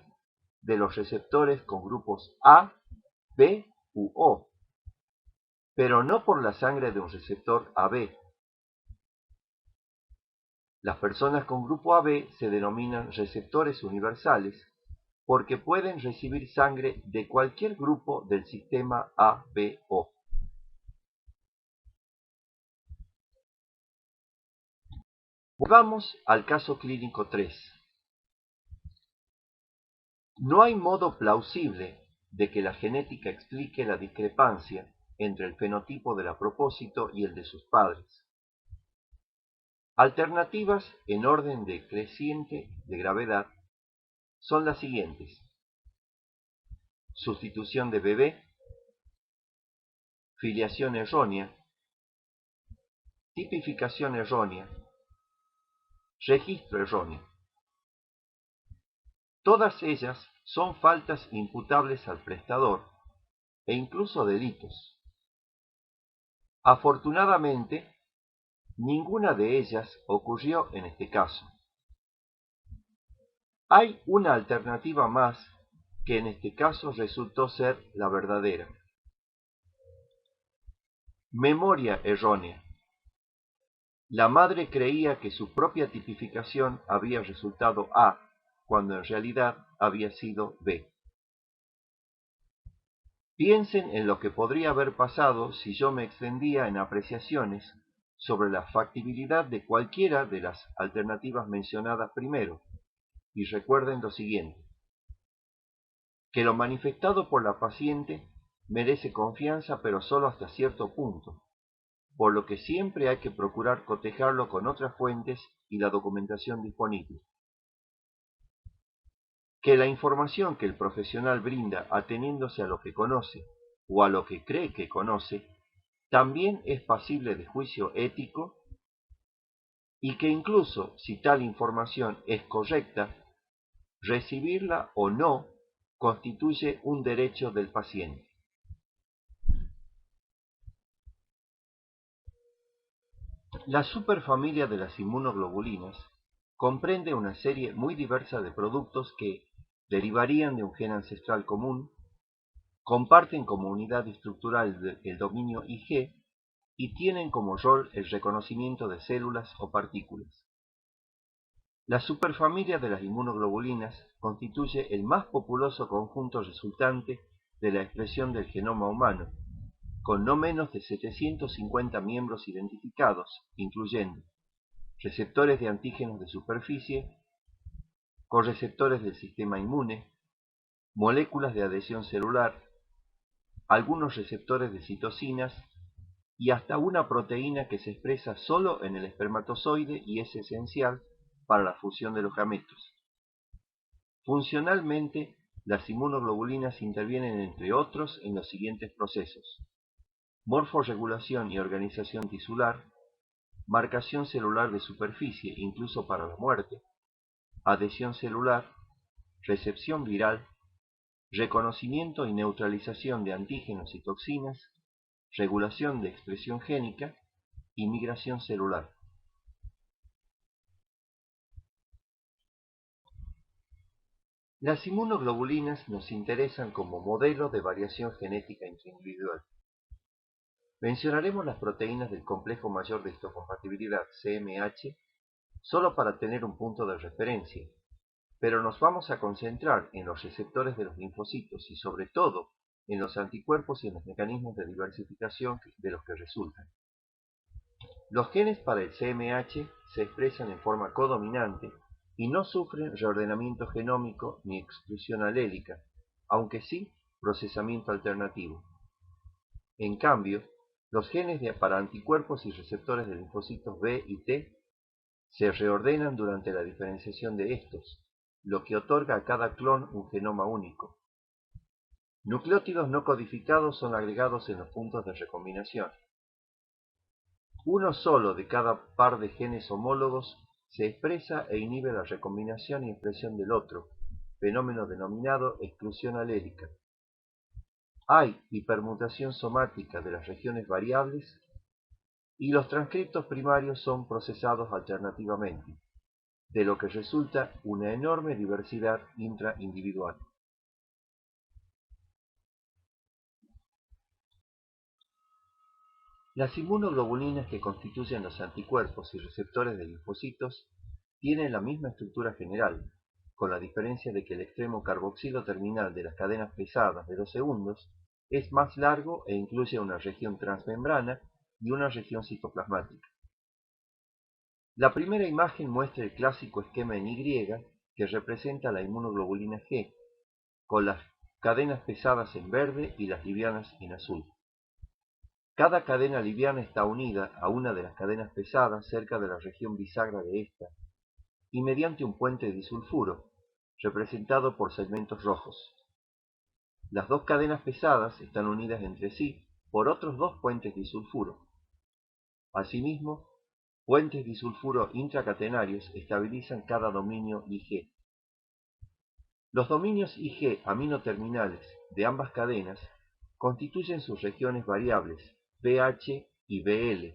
de los receptores con grupos A, B u O, pero no por la sangre de un receptor AB. Las personas con grupo AB se denominan receptores universales porque pueden recibir sangre de cualquier grupo del sistema ABO. Volvamos al caso clínico 3. No hay modo plausible de que la genética explique la discrepancia entre el fenotipo del a propósito y el de sus padres. Alternativas en orden decreciente de gravedad son las siguientes: sustitución de bebé, filiación errónea, tipificación errónea, registro erróneo. Todas ellas son faltas imputables al prestador e incluso delitos. Afortunadamente, ninguna de ellas ocurrió en este caso. Hay una alternativa más que en este caso resultó ser la verdadera. Memoria errónea. La madre creía que su propia tipificación había resultado A, cuando en realidad había sido B. Piensen en lo que podría haber pasado si yo me extendía en apreciaciones sobre la factibilidad de cualquiera de las alternativas mencionadas primero, y recuerden lo siguiente: que lo manifestado por la paciente merece confianza, pero solo hasta cierto punto, por lo que siempre hay que procurar cotejarlo con otras fuentes y la documentación disponible. Que la información que el profesional brinda ateniéndose a lo que conoce o a lo que cree que conoce, también es pasible de juicio ético, y que incluso si tal información es correcta, recibirla o no constituye un derecho del paciente. La superfamilia de las inmunoglobulinas comprende una serie muy diversa de productos que derivarían de un gen ancestral común, comparten como unidad estructural el dominio Ig y tienen como rol el reconocimiento de células o partículas. La superfamilia de las inmunoglobulinas constituye el más populoso conjunto resultante de la expresión del genoma humano, con no menos de 750 miembros identificados, incluyendo receptores de antígenos de superficie, correceptores del sistema inmune, moléculas de adhesión celular, algunos receptores de citocinas y hasta una proteína que se expresa solo en el espermatozoide y es esencial para la fusión de los gametos. Funcionalmente, las inmunoglobulinas intervienen, entre otros, en los siguientes procesos: morforregulación y organización tisular, marcación celular de superficie, incluso para la muerte, adhesión celular, recepción viral, reconocimiento y neutralización de antígenos y toxinas, regulación de expresión génica y migración celular. Las inmunoglobulinas nos interesan como modelo de variación genética intraindividual. Mencionaremos las proteínas del complejo mayor de histocompatibilidad, CMH, solo para tener un punto de referencia, pero nos vamos a concentrar en los receptores de los linfocitos y sobre todo en los anticuerpos y en los mecanismos de diversificación de los que resultan. Los genes para el CMH se expresan en forma codominante y no sufren reordenamiento genómico ni exclusión alélica, aunque sí procesamiento alternativo. En cambio, los genes para anticuerpos y receptores de linfocitos B y T se reordenan durante la diferenciación de estos, lo que otorga a cada clon un genoma único. Nucleótidos no codificados son agregados en los puntos de recombinación. Uno solo de cada par de genes homólogos se expresa e inhibe la recombinación y expresión del otro, fenómeno denominado exclusión alélica. Hay hipermutación somática de las regiones variables y los transcriptos primarios son procesados alternativamente, de lo que resulta una enorme diversidad intraindividual. Las inmunoglobulinas que constituyen los anticuerpos y receptores de linfocitos tienen la misma estructura general, con la diferencia de que el extremo carboxilo terminal de las cadenas pesadas de los segundos es más largo e incluye una región transmembrana y una región citoplasmática. La primera imagen muestra el clásico esquema en Y que representa la inmunoglobulina G, con las cadenas pesadas en verde y las livianas en azul. Cada cadena liviana está unida a una de las cadenas pesadas cerca de la región bisagra de esta, y mediante un puente disulfuro, representado por segmentos rojos. Las dos cadenas pesadas están unidas entre sí por otros dos puentes disulfuro. Asimismo, puentes disulfuro intracatenarios estabilizan cada dominio Ig. Los dominios Ig aminoterminales de ambas cadenas constituyen sus regiones variables pH y BL,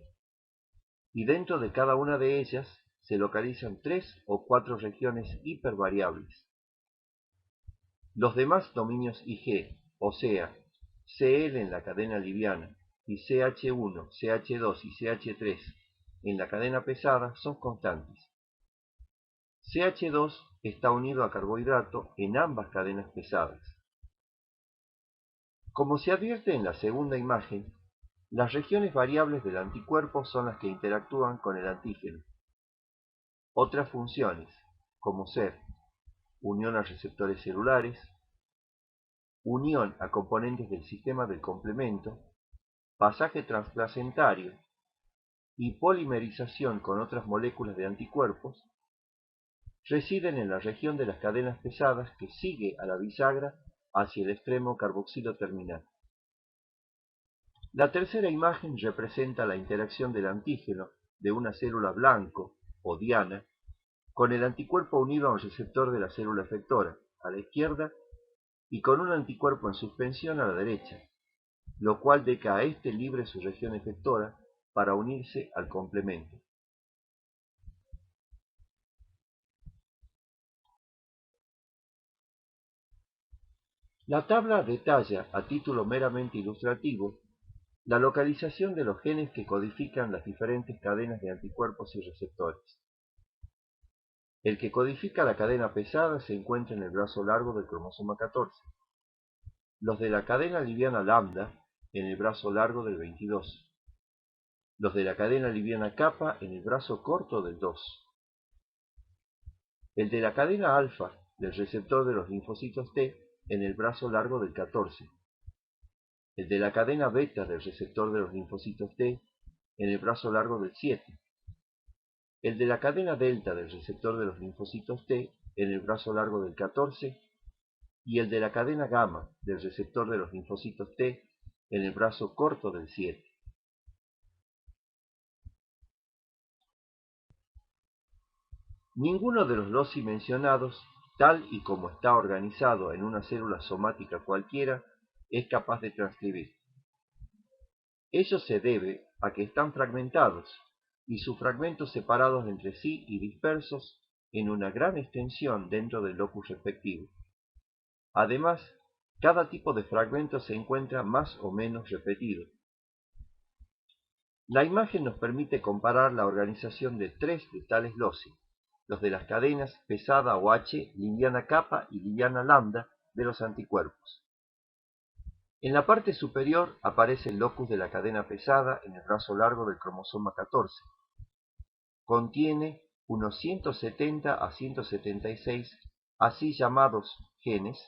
y dentro de cada una de ellas se localizan 3 o 4 regiones hipervariables. Los demás dominios IG, o sea, CL en la cadena liviana y CH1, CH2 y CH3 en la cadena pesada son constantes. CH2 está unido a carbohidrato en ambas cadenas pesadas. Como se advierte en la segunda imagen, las regiones variables del anticuerpo son las que interactúan con el antígeno. Otras funciones, como ser unión a receptores celulares, unión a componentes del sistema del complemento, pasaje transplacentario y polimerización con otras moléculas de anticuerpos, residen en la región de las cadenas pesadas que sigue a la bisagra hacia el extremo carboxilo terminal. La tercera imagen representa la interacción del antígeno de una célula blanco o diana con el anticuerpo unido a un receptor de la célula efectora a la izquierda y con un anticuerpo en suspensión a la derecha, lo cual deja a este libre su región efectora para unirse al complemento. La tabla detalla, a título meramente ilustrativo, la localización de los genes que codifican las diferentes cadenas de anticuerpos y receptores. El que codifica la cadena pesada se encuentra en el brazo largo del cromosoma 14. Los de la cadena liviana lambda en el brazo largo del 22. Los de la cadena liviana kappa en el brazo corto del 2. El de la cadena alfa del receptor de los linfocitos T en el brazo largo del 14. El de la cadena beta del receptor de los linfocitos T en el brazo largo del 7. El de la cadena delta del receptor de los linfocitos T en el brazo largo del 14. Y el de la cadena gamma del receptor de los linfocitos T en el brazo corto del 7. Ninguno de los loci mencionados, tal y como está organizado en una célula somática cualquiera, es capaz de transcribir. Ello se debe a que están fragmentados, y sus fragmentos separados entre sí y dispersos en una gran extensión dentro del locus respectivo. Además, cada tipo de fragmento se encuentra más o menos repetido. La imagen nos permite comparar la organización de 3 de tales loci, los de las cadenas pesada o H, liviana kappa y liviana lambda de los anticuerpos. En la parte superior aparece el locus de la cadena pesada en el brazo largo del cromosoma 14. Contiene unos 170 a 176 así llamados genes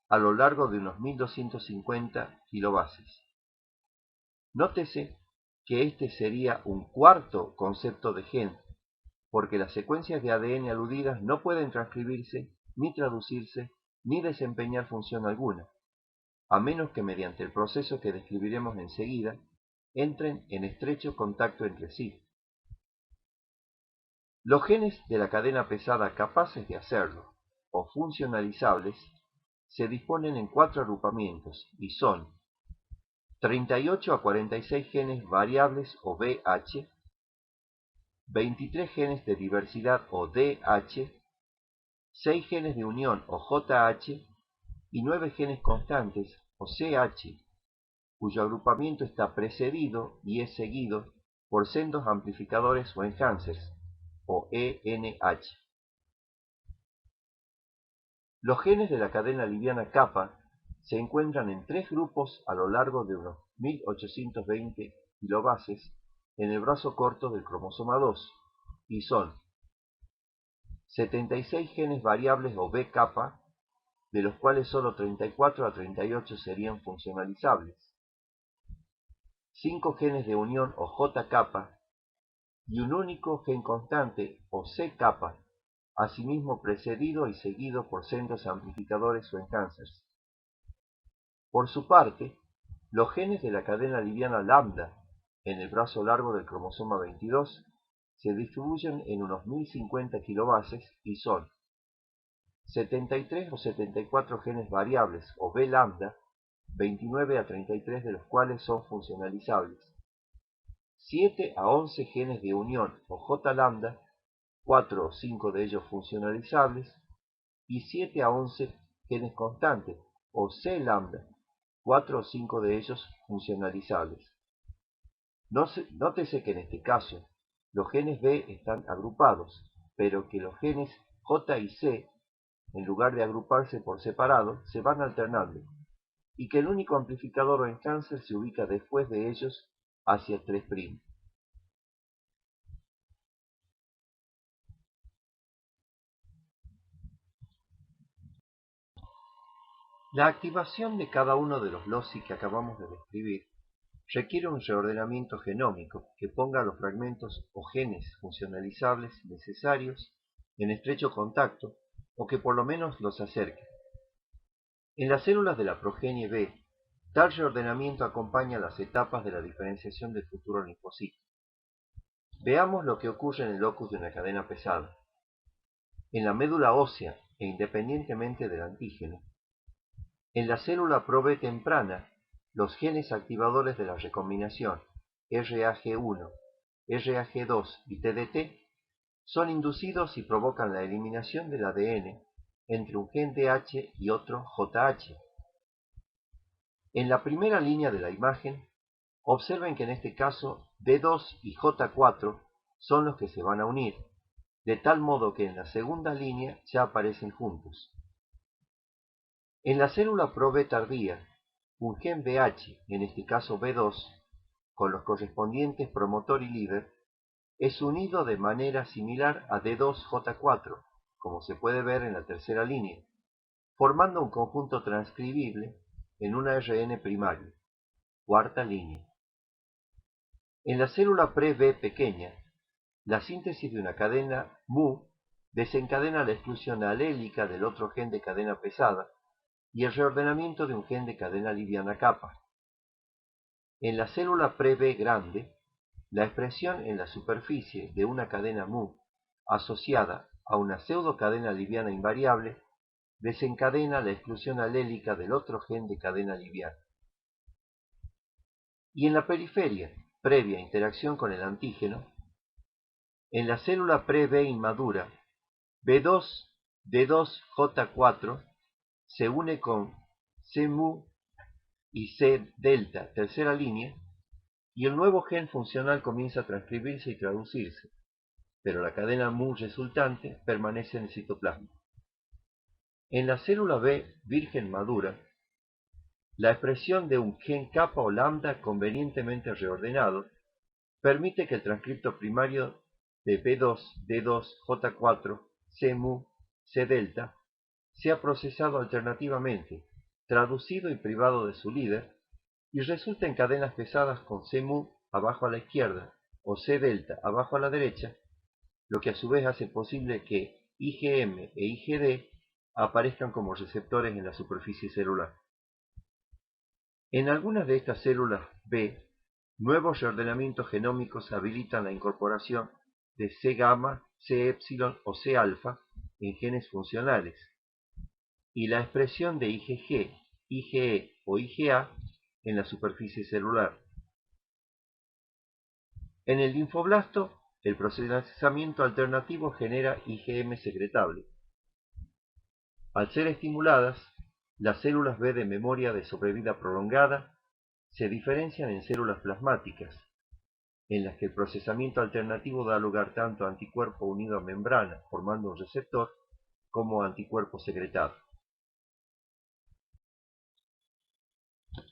a lo largo de unos 1250 kilobases. Nótese que este sería un cuarto concepto de gen, porque las secuencias de ADN aludidas no pueden transcribirse, ni traducirse, ni desempeñar función alguna, a menos que mediante el proceso que describiremos enseguida, entren en estrecho contacto entre sí. Los genes de la cadena pesada capaces de hacerlo, o funcionalizables, se disponen en 4 agrupamientos y son 38 a 46 genes variables o VH, 23 genes de diversidad o DH, 6 genes de unión o JH y 9 genes constantes o CH, cuyo agrupamiento está precedido y es seguido por sendos amplificadores o enhancers o ENH. Los genes de la cadena liviana kappa se encuentran en 3 grupos a lo largo de unos 1820 kilobases en el brazo corto del cromosoma 2 y son 76 genes variables o B kappa, de los cuales solo 34 a 38 serían funcionalizables, 5 genes de unión o J kappa y un único gen constante o C kappa, asimismo precedido y seguido por sendos amplificadores o enhancers. Por su parte, los genes de la cadena liviana lambda en el brazo largo del cromosoma 22 se distribuyen en unos 1050 kilobases y son 73 o 74 genes variables o B lambda, 29 a 33 de los cuales son funcionalizables, 7 a 11 genes de unión o J lambda, 4 o 5 de ellos funcionalizables, y 7 a 11 genes constantes o C lambda, 4 o 5 de ellos funcionalizables. Nótese que en este caso los genes B están agrupados, pero que los genes J y C, en lugar de agruparse por separado, se van alternando, y que el único amplificador o enhancer se ubica después de ellos hacia el 3'. La activación de cada uno de los loci que acabamos de describir requiere un reordenamiento genómico que ponga los fragmentos o genes funcionalizables necesarios en estrecho contacto o que por lo menos los acerque. En las células de la progenie B, tal reordenamiento acompaña las etapas de la diferenciación del futuro linfocito. Veamos lo que ocurre en el locus de una cadena pesada. En la médula ósea, e independientemente del antígeno, en la célula Pro-B temprana, los genes activadores de la recombinación RAG1, RAG2 y TDT son inducidos y provocan la eliminación del ADN entre un gen DH y otro JH. En la primera línea de la imagen, observen que en este caso D2 y J4 son los que se van a unir, de tal modo que en la segunda línea ya aparecen juntos. En la célula Pro-B tardía, un gen BH, en este caso B2, con los correspondientes promotor y líder, es unido de manera similar a D2J4, como se puede ver en la tercera línea, formando un conjunto transcribible en un ARN primario, cuarta línea. En la célula pre-B pequeña, la síntesis de una cadena mu desencadena la exclusión alélica del otro gen de cadena pesada y el reordenamiento de un gen de cadena liviana kappa. En la célula pre-B grande, la expresión en la superficie de una cadena mu asociada a una pseudocadena liviana invariable desencadena la exclusión alélica del otro gen de cadena liviana. Y en la periferia, previa interacción con el antígeno, en la célula pre-B inmadura, B2, D2J4 se une con C mu y C delta, tercera línea, y el nuevo gen funcional comienza a transcribirse y traducirse, pero la cadena mu resultante permanece en el citoplasma. En la célula B virgen madura, la expresión de un gen kappa o lambda convenientemente reordenado permite que el transcripto primario de B2, D2, J4, C mu, C delta sea procesado alternativamente, traducido y privado de su líder, y resulta en cadenas pesadas con C mu abajo a la izquierda o C delta abajo a la derecha, lo que a su vez hace posible que IgM e IgD aparezcan como receptores en la superficie celular. En algunas de estas células B, nuevos reordenamientos genómicos habilitan la incorporación de C gamma, C epsilon o C alfa en genes funcionales, y la expresión de IgG, IgE o IgA en la superficie celular. En el linfoblasto, el procesamiento alternativo genera IgM secretable. Al ser estimuladas, las células B de memoria de sobrevida prolongada se diferencian en células plasmáticas, en las que el procesamiento alternativo da lugar tanto a anticuerpo unido a membrana, formando un receptor, como a anticuerpo secretado.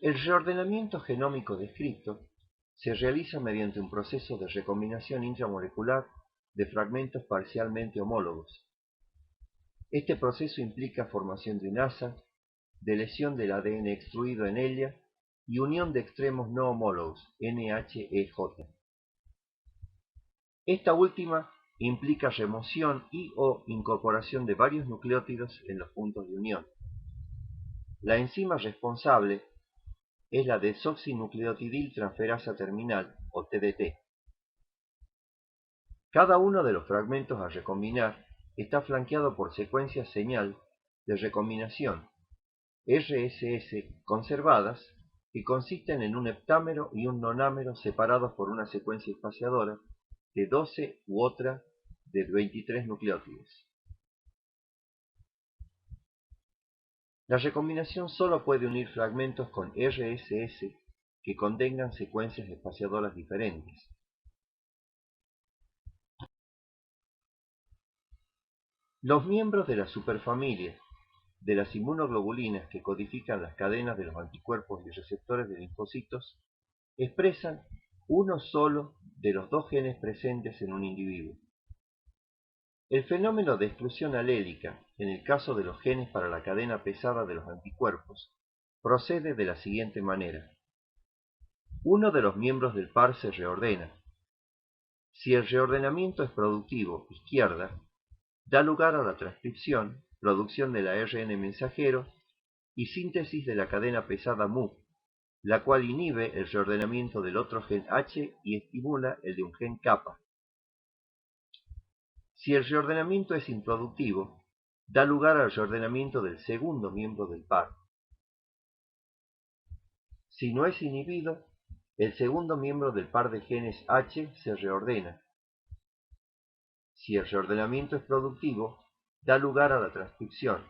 El reordenamiento genómico descrito se realiza mediante un proceso de recombinación intramolecular de fragmentos parcialmente homólogos. Este proceso implica formación de un asa, de lesión del ADN extruido en ella y unión de extremos no homólogos, NHEJ. Esta última implica remoción y o incorporación de varios nucleótidos en los puntos de unión. La enzima responsable es la desoxinucleotidiltransferasa terminal, o TDT. Cada uno de los fragmentos a recombinar está flanqueado por secuencias señal de recombinación RSS conservadas que consisten en un heptámero y un nonámero separados por una secuencia espaciadora de 12 u otra de 23 nucleótidos. La recombinación solo puede unir fragmentos con RSS que contengan secuencias espaciadoras diferentes. Los miembros de la superfamilia de las inmunoglobulinas que codifican las cadenas de los anticuerpos y receptores de linfocitos expresan uno solo de los dos genes presentes en un individuo. El fenómeno de exclusión alélica, en el caso de los genes para la cadena pesada de los anticuerpos, procede de la siguiente manera. Uno de los miembros del par se reordena. Si el reordenamiento es productivo, izquierda, da lugar a la transcripción, producción del ARN mensajero y síntesis de la cadena pesada mu, la cual inhibe el reordenamiento del otro gen H y estimula el de un gen kappa. Si el reordenamiento es improductivo, da lugar al reordenamiento del segundo miembro del par. Si no es inhibido, el segundo miembro del par de genes H se reordena. Si el reordenamiento es productivo, da lugar a la transcripción,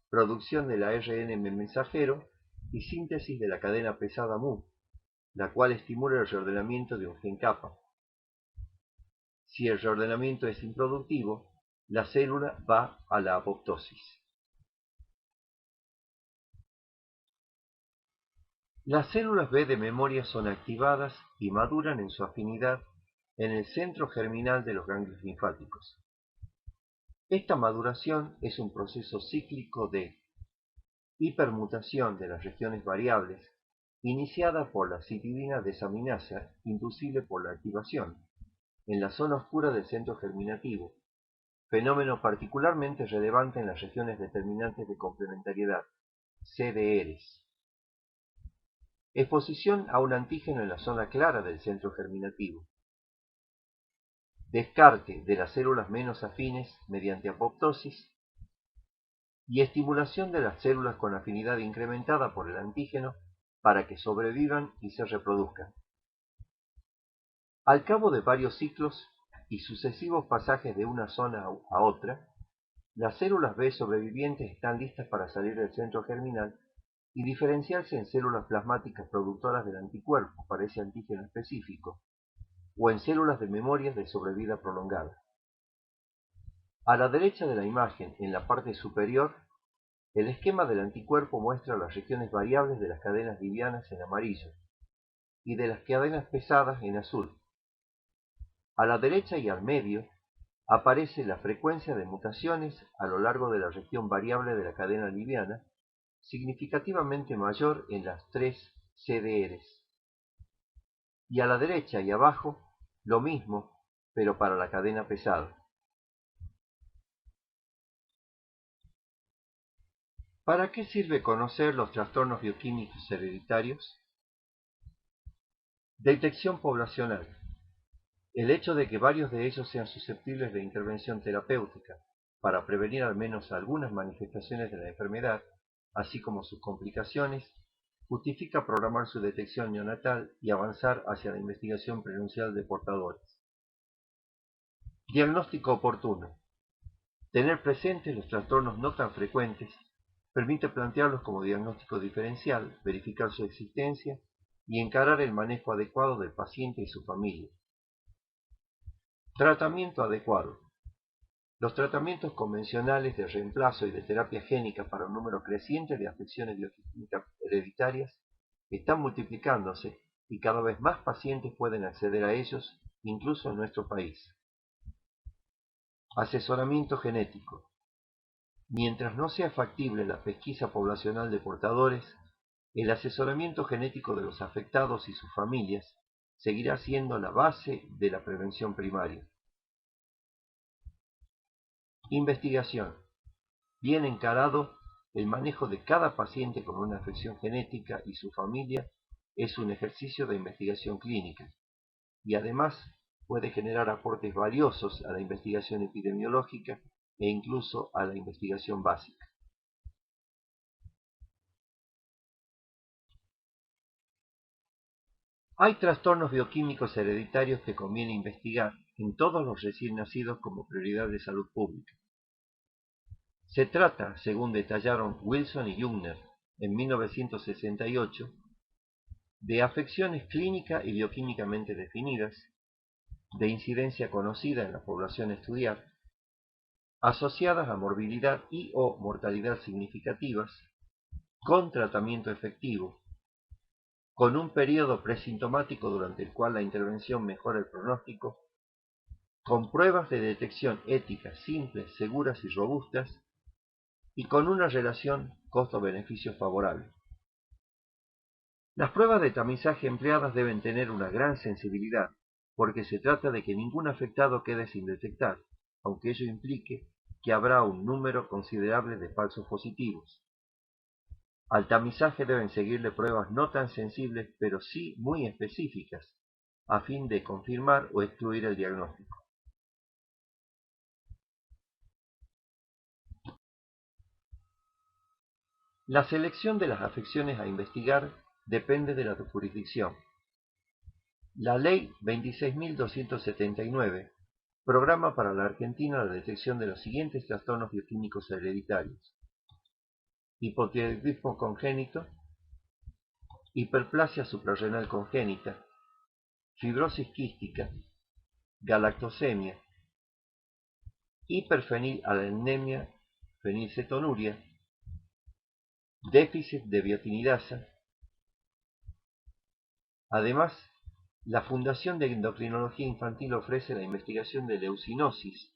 producción del ARN mensajero y síntesis de la cadena pesada mu, la cual estimula el reordenamiento de un gen kappa. Si el reordenamiento es improductivo, la célula va a la apoptosis. Las células B de memoria son activadas y maduran en su afinidad en el centro germinal de los ganglios linfáticos. Esta maduración es un proceso cíclico de hipermutación de las regiones variables, iniciada por la citidina desaminasa inducible por la activación, en la zona oscura del centro germinativo, fenómeno particularmente relevante en las regiones determinantes de complementariedad, CDRs. Exposición a un antígeno en la zona clara del centro germinativo. Descarte de las células menos afines mediante apoptosis y estimulación de las células con afinidad incrementada por el antígeno para que sobrevivan y se reproduzcan. Al cabo de varios ciclos y sucesivos pasajes de una zona a otra, las células B sobrevivientes están listas para salir del centro germinal y diferenciarse en células plasmáticas productoras del anticuerpo para ese antígeno específico, o en células de memoria de sobrevida prolongada. A la derecha de la imagen, en la parte superior, el esquema del anticuerpo muestra las regiones variables de las cadenas livianas en amarillo y de las cadenas pesadas en azul. A la derecha y al medio aparece la frecuencia de mutaciones a lo largo de la región variable de la cadena liviana, significativamente mayor en las 3 CDRs. Y a la derecha y abajo, lo mismo, pero para la cadena pesada. ¿Para qué sirve conocer los trastornos bioquímicos hereditarios? Detección poblacional. El hecho de que varios de ellos sean susceptibles de intervención terapéutica para prevenir al menos algunas manifestaciones de la enfermedad, así como sus complicaciones, justifica programar su detección neonatal y avanzar hacia la investigación prenuncial de portadores. Diagnóstico oportuno. Tener presentes los trastornos no tan frecuentes permite plantearlos como diagnóstico diferencial, verificar su existencia y encarar el manejo adecuado del paciente y su familia. Tratamiento adecuado. Los tratamientos convencionales de reemplazo y de terapia génica para un número creciente de afecciones bioquímicas hereditarias están multiplicándose y cada vez más pacientes pueden acceder a ellos, incluso en nuestro país. Asesoramiento genético. Mientras no sea factible la pesquisa poblacional de portadores, el asesoramiento genético de los afectados y sus familias seguirá siendo la base de la prevención primaria. Investigación. Bien encarado, el manejo de cada paciente con una afección genética y su familia es un ejercicio de investigación clínica y además puede generar aportes valiosos a la investigación epidemiológica e incluso a la investigación básica. Hay trastornos bioquímicos hereditarios que conviene investigar en todos los recién nacidos como prioridad de salud pública. Se trata, según detallaron Wilson y Jungner en 1968, de afecciones clínica y bioquímicamente definidas, de incidencia conocida en la población a estudiar, asociadas a morbilidad y o mortalidad significativas, con tratamiento efectivo, con un periodo presintomático durante el cual la intervención mejora el pronóstico, con pruebas de detección éticas simples, seguras y robustas, y con una relación costo-beneficio favorable. Las pruebas de tamizaje empleadas deben tener una gran sensibilidad, porque se trata de que ningún afectado quede sin detectar, aunque ello implique que habrá un número considerable de falsos positivos. Al tamizaje deben seguirle pruebas no tan sensibles, pero sí muy específicas, a fin de confirmar o excluir el diagnóstico. La selección de las afecciones a investigar depende de la jurisdicción. La Ley 26.279 programa para la Argentina la detección de los siguientes trastornos bioquímicos hereditarios: hipotiroidismo congénito, hiperplasia suprarrenal congénita, fibrosis quística, galactosemia, hiperfenilanemia, fenilcetonuria, déficit de biotinidasa. Además, la Fundación de Endocrinología Infantil ofrece la investigación de leucinosis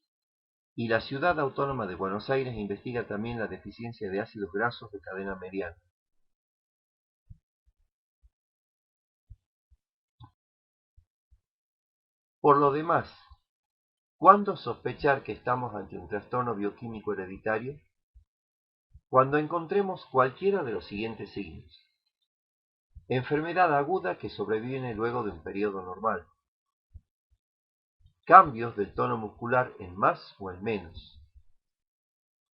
y la Ciudad Autónoma de Buenos Aires investiga también la deficiencia de ácidos grasos de cadena mediana. Por lo demás, ¿cuándo sospechar que estamos ante un trastorno bioquímico hereditario? Cuando encontremos cualquiera de los siguientes signos: enfermedad aguda que sobreviene luego de un periodo normal, cambios del tono muscular en más o en menos,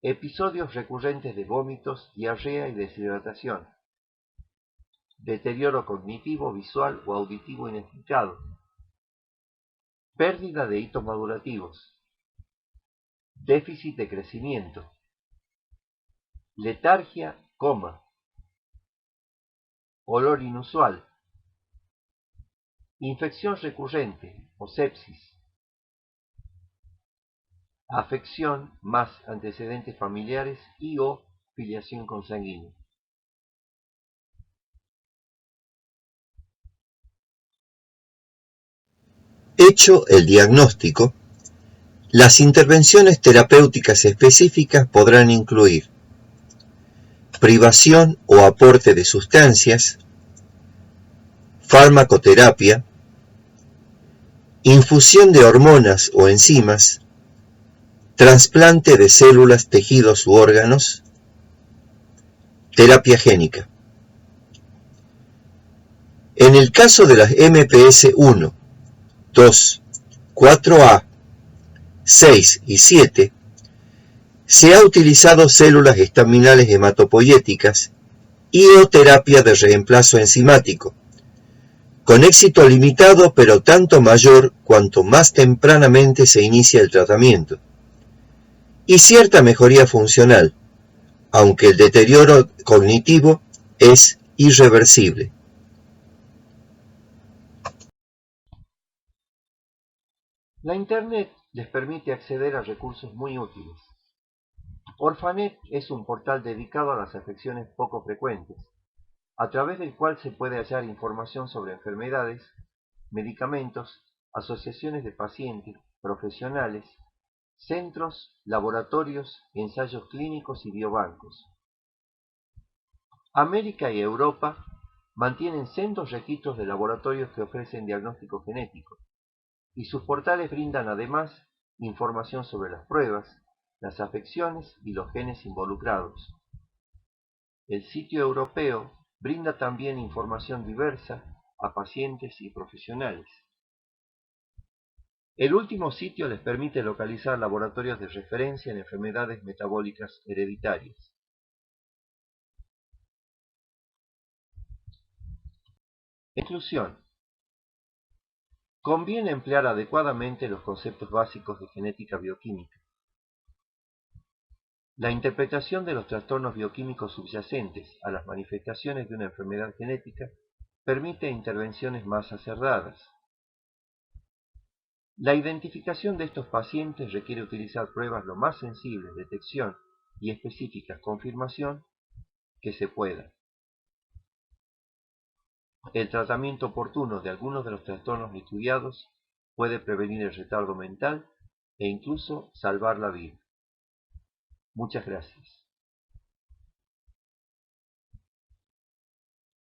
episodios recurrentes de vómitos, diarrea y deshidratación, deterioro cognitivo, visual o auditivo inexplicado, pérdida de hitos madurativos, déficit de crecimiento, letargia, coma, olor inusual, infección recurrente o sepsis, afección más antecedentes familiares y o filiación consanguínea. Hecho el diagnóstico, las intervenciones terapéuticas específicas podrán incluir privación o aporte de sustancias, farmacoterapia, infusión de hormonas o enzimas, trasplante de células, tejidos u órganos, terapia génica. En el caso de las MPS 1, 2, 4A, 6 y 7, se ha utilizado células estaminales hematopoyéticas y o terapia de reemplazo enzimático, con éxito limitado pero tanto mayor cuanto más tempranamente se inicia el tratamiento, y cierta mejoría funcional, aunque el deterioro cognitivo es irreversible. La Internet les permite acceder a recursos muy útiles. Orphanet es un portal dedicado a las afecciones poco frecuentes, a través del cual se puede hallar información sobre enfermedades, medicamentos, asociaciones de pacientes, profesionales, centros, laboratorios, ensayos clínicos y biobancos. América y Europa mantienen sendos registros de laboratorios que ofrecen diagnóstico genético, y sus portales brindan además información sobre las pruebas, las afecciones y los genes involucrados. El sitio europeo brinda también información diversa a pacientes y profesionales. El último sitio les permite localizar laboratorios de referencia en enfermedades metabólicas hereditarias. Exclusión. Conviene emplear adecuadamente los conceptos básicos de genética bioquímica. La interpretación de los trastornos bioquímicos subyacentes a las manifestaciones de una enfermedad genética permite intervenciones más acertadas. La identificación de estos pacientes requiere utilizar pruebas lo más sensibles, detección y específicas confirmación que se pueda. El tratamiento oportuno de algunos de los trastornos estudiados puede prevenir el retardo mental e incluso salvar la vida. Muchas gracias.